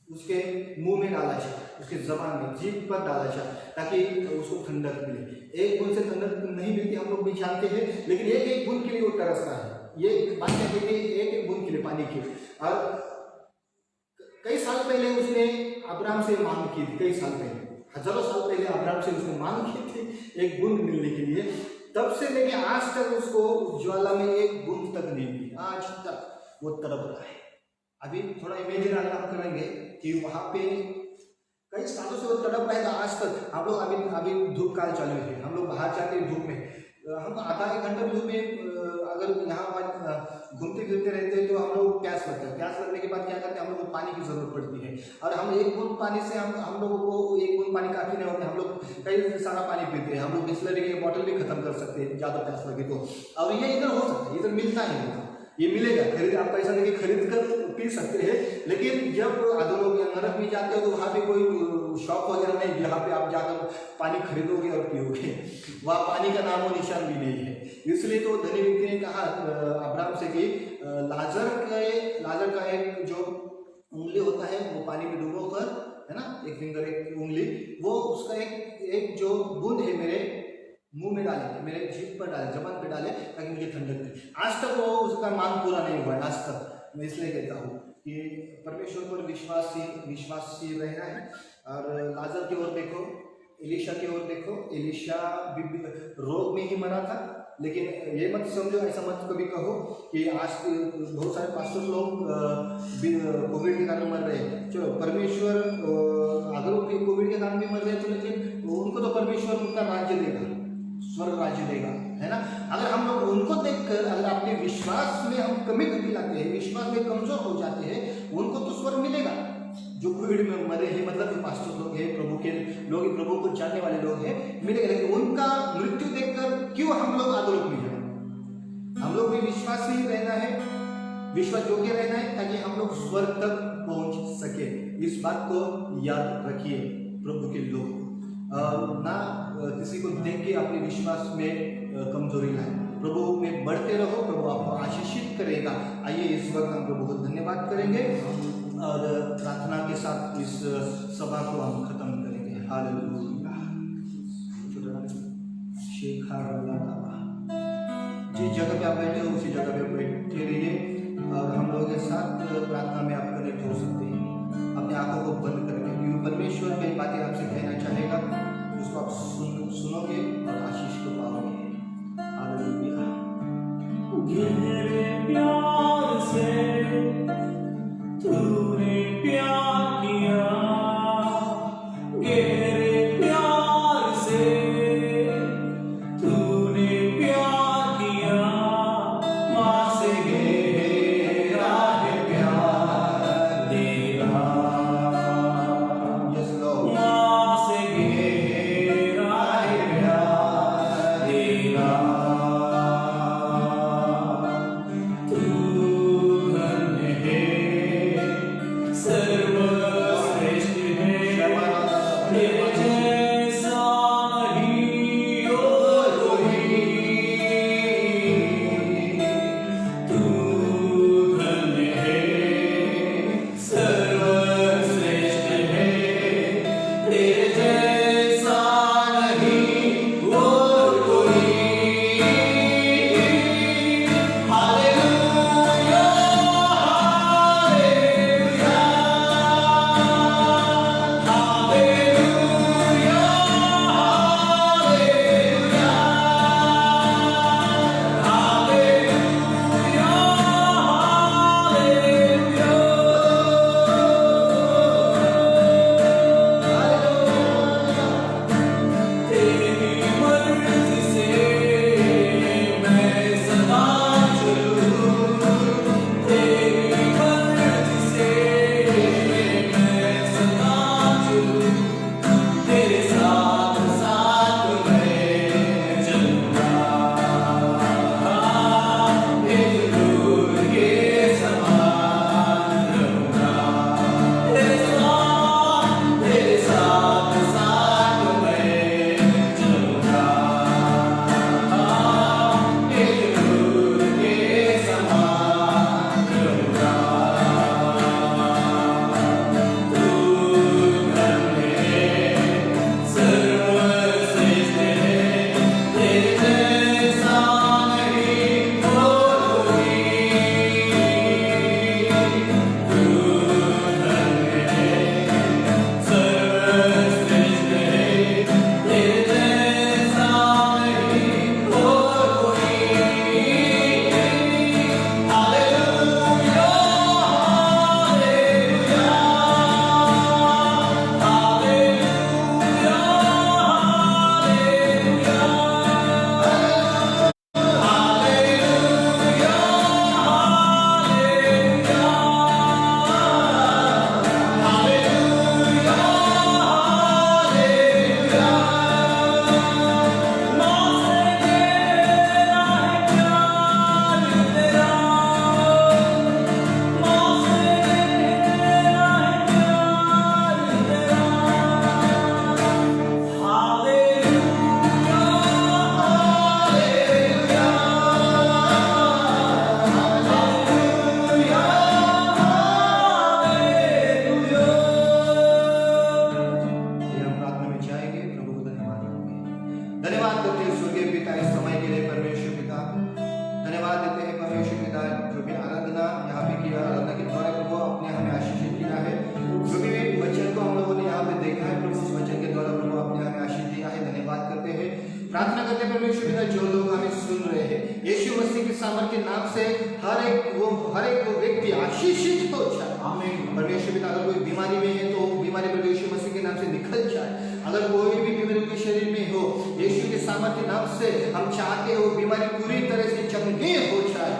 उसके मुंह में डाला जाए, उसके जबान में, जीभ पर डाला जाए, ताकि उसको ठंडक मिले। एक बूंद से ठंडक नहीं मिलती, हम लोग भी जानते हैं, लेकिन एक बूंद के लिए वो तरसता है। ये बात कहते हैं एक बूंद के लिए, पानी की। और कई साल पहले उसने अब्राहम से मांग की थी, कई साल पहले, हजारों साल पहले अब्राहम से उसने मांग की थी एक बूंद मिलने के लिए। तब से लेके आज तक उसको ज्वाला में एक बूंद तक नहीं मिली, आज तक वो तड़प रहा है। अभी थोड़ा इमेजिन अगर हम करेंगे कि वहां पे कई सालों से वो तड़प रहा है, आज तक। हम लोग अभी धूप काल चालू है, हम लोग बाहर जाते हैं धूप में, हम आधा एक घंटा धूप में अगर यहाँ घूमते फिरते रहते हैं तो हम लोग प्यास लगता है। प्यास लगने के बाद क्या करते हैं, हम लोग को पानी की जरूरत पड़ती है, और हम एक बूंद पानी से हम लोगों को एक बूंद पानी काफी नहीं होता, हम लोग कई सारा पानी पीते हैं। हम लोग बिस्लरी की बोतल भी खत्म कर सकते हैं ज्यादा प्यास लगे तो। और ये इधर हो सकता है, इधर मिलता है, ये मिलेगा, खरीद आप पैसा देके खरीद कर पी सकते हैं। लेकिन जब अधोलोक या नरक में जाते हो तो वहाँ पे कोई शॉप वगैरह नहीं, जहाँ पे आप जाकर पानी खरीदोगे और पियोगे, वहाँ पानी का नामो निशान भी नहीं है। इसलिए तो धनी व्यक्ति ने कहा अब्राहम से कि लाजर का एक जो उंगली होता है वो पानी में डूबो कर, है ना, एक फिंगर, एक उंगली, वो उसका एक जो बूंद है मेरे मुंह में डाले, मेरे जीभ पर डाले, जबान पे डाले, ताकि मुझे ठंडक मिले। आज तक वो उसका मांग पूरा नहीं हुआ है, आज तक। मैं इसलिए कहता हूँ कि परमेश्वर पर विश्वासी रहना है। और लाजर की ओर देखो, एलिशा की ओर देखो। एलिशा रोग में ही मरा था, लेकिन ये मत समझो, ऐसा मत कभी कहो कि आज बहुत सारे पास्टर लोग कोविड के कारण मर रहे हैं। चलो, परमेश्वर अगर वो कोविड के कारण भी मर रहे हैं, तो लेकिन उनको तो परमेश्वर उनका राज्य देगा, स्वर्ग राज्य देगा, है ना। अगर हम लोग उनको देखकर अगर अपने विश्वास में हम कमी लाते हैं, विश्वास में कमजोर हो जाते हैं, उनको तो स्वर्ग मिलेगा। जो कोविड में मरे हैं, मतलब जो पास्टर लोग हैं, प्रभु के लोग, प्रभु को जानने वाले लोग हैं, मिलेगा। लेकिन उनका मृत्यु देखकर क्यों हम लोग अधोलोक में जाए? हम लोग भी विश्वासी रहना है, विश्वास योग्य रहना है, ताकि हम लोग स्वर्ग तक पहुंच सके। इस बात को याद रखिए प्रभु के लोग, ना किसी को देख के अपने विश्वास में कमजोरी लाए। प्रभु में बढ़ते रहो, प्रभु आपको आशीषित करेगा। आइए इस वक्त हम प्रभु को धन्यवाद करेंगे और प्रार्थना के साथ इस सभा को हम खत्म करेंगे। हालेलुया। जिस जगह पे आप बैठे हो उसी जगह पे बैठे रहिए और हम लोगों के साथ प्रार्थना में आप कनेक्ट हो सकते हैं अपने आंखों को बंद करके, क्योंकि परमेश्वर कई बातें आपसे कहना चाहेगा, उसको आप सुनोगे और आशीष को पाओगे। हालेलुया। गहरे प्यार से तूने प्यार किया, गहरे प्यार से तूने प्यार किया, माँ से प्रार्थना करते हैं परमेश्वर पिता, जो लोग हमें सुन रहे हैं यीशु मसीह के सामर्थ्य के नाम से हर एक वो व्यक्ति आशीषित हो जाए। आमीन। परमेश्वर पिता, अगर कोई बीमारी में है तो बीमारी पर यीशु मसीह के नाम से निकल जाए। अगर कोई भी बीमारी के शरीर में हो, यीशु के सामर्थ्य नाम से हम चाहते हो बीमारी पूरी तरह से चंगे हो जाए।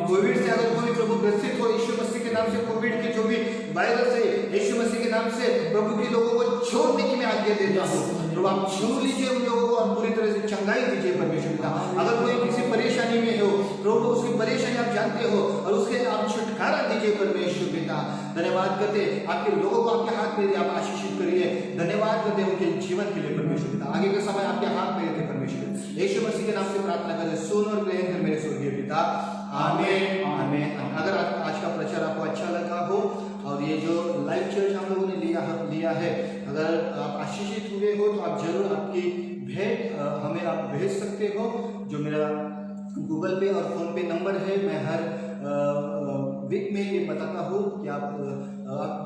कोविड से अगर कोई प्रभु ग्रसित हो, यीशु मसीह के नाम से कोविड के जो भी वायरस है, यीशु मसीह के नाम से प्रभु के लोगों को छोड़ने की मैं आज्ञा देता हूँ। प्रभु आप छू लीजिए उन लोगों को और पूरी तरह से चंगाई दीजिए परमेश्वर पिता। अगर कोई किसी परेशानी में हो, प्रभु उसकी परेशानी आप जानते हो और उसके आप छुटकारा दीजिए परमेश्वर पिता। धन्यवाद करते आपके लोगों को आपके हाथ में आप आशीषित करिए। धन्यवाद करते उनके जीवन के लिए परमेश्वर पिता। आगे का समय आपके हाथ में रखे परमेश्वर। यीशु मसीह के नाम से प्रार्थना करें, सुन और ग्रहण कर मेरे स्वर्गीय पिता। आमीन आमीन। अगर आज का प्रचार आपको अच्छा लगा हो और ये जो लाइव चर्च हम लोगों ने लिया है, अगर आप आशीषित हुए हो तो आप जरूर आपकी भेंट हमें आप भेज सकते हो। जो मेरा गूगल पे और फोन पे नंबर है, मैं हर वीक में ये बताता हूँ कि आप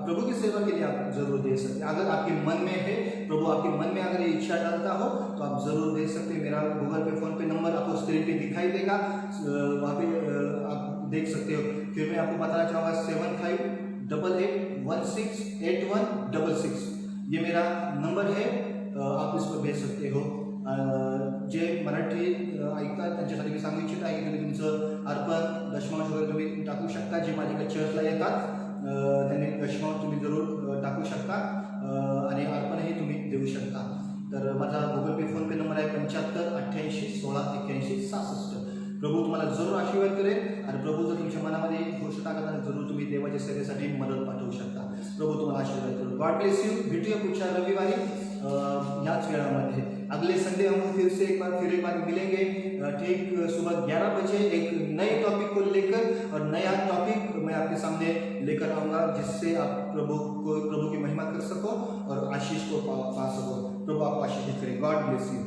प्रभु की सेवा के लिए आप जरूर दे सकते हैं। अगर आपके मन में है, प्रभु आपके मन में अगर ये इच्छा डालता हो तो आप जरूर दे सकते हैं। मेरा गूगल पे फोन पे नंबर आपको स्क्रीन पे दिखाई देगा, वहाँ पे आप देख सकते हो। फिर मैं आपको बताना चाहूँगा 7588168166 ये मेरा नंबर है, आप इस पर भेज सकते हो। जे मराठी ऐकतात त्यांच्यासाठी मी सांगू इच्छित आहे की तुम्ही तुमचं अर्पण दशमांश वगैरे तुम्ही टाकू शकता। जे माझ्याकडे चर्चला येतात त्यांनी दशमांश तुम्ही जरूर टाकू शकता आणि अर्पणही तुम्ही देऊ शकता। तर माझा गूगल पे फोन पे नंबर आहे 7588168166। प्रभू तुम्हाला जरूर आशीर्वाद करेल आणि प्रभू जर तुमच्या मनामध्ये गोष्ट टाकत आणि जरूर तुम्ही देवाच्या सेवेसाठी मदत पाठवू शकता। प्रभु तुम्हाला आशीर्वाद करो। God bless you. भेटूया पुढच्या रविवारी याच वेळामध्ये। अगले संडे हम फिर एक बार मिलेंगे ठीक सुबह 11 बजे एक नए टॉपिक को लेकर, और नया टॉपिक मैं आपके सामने लेकर आऊंगा जिससे आप प्रभु की महिमा कर सको और आशीष को पा सको। प्रभु आपको आशीष करें। God bless you.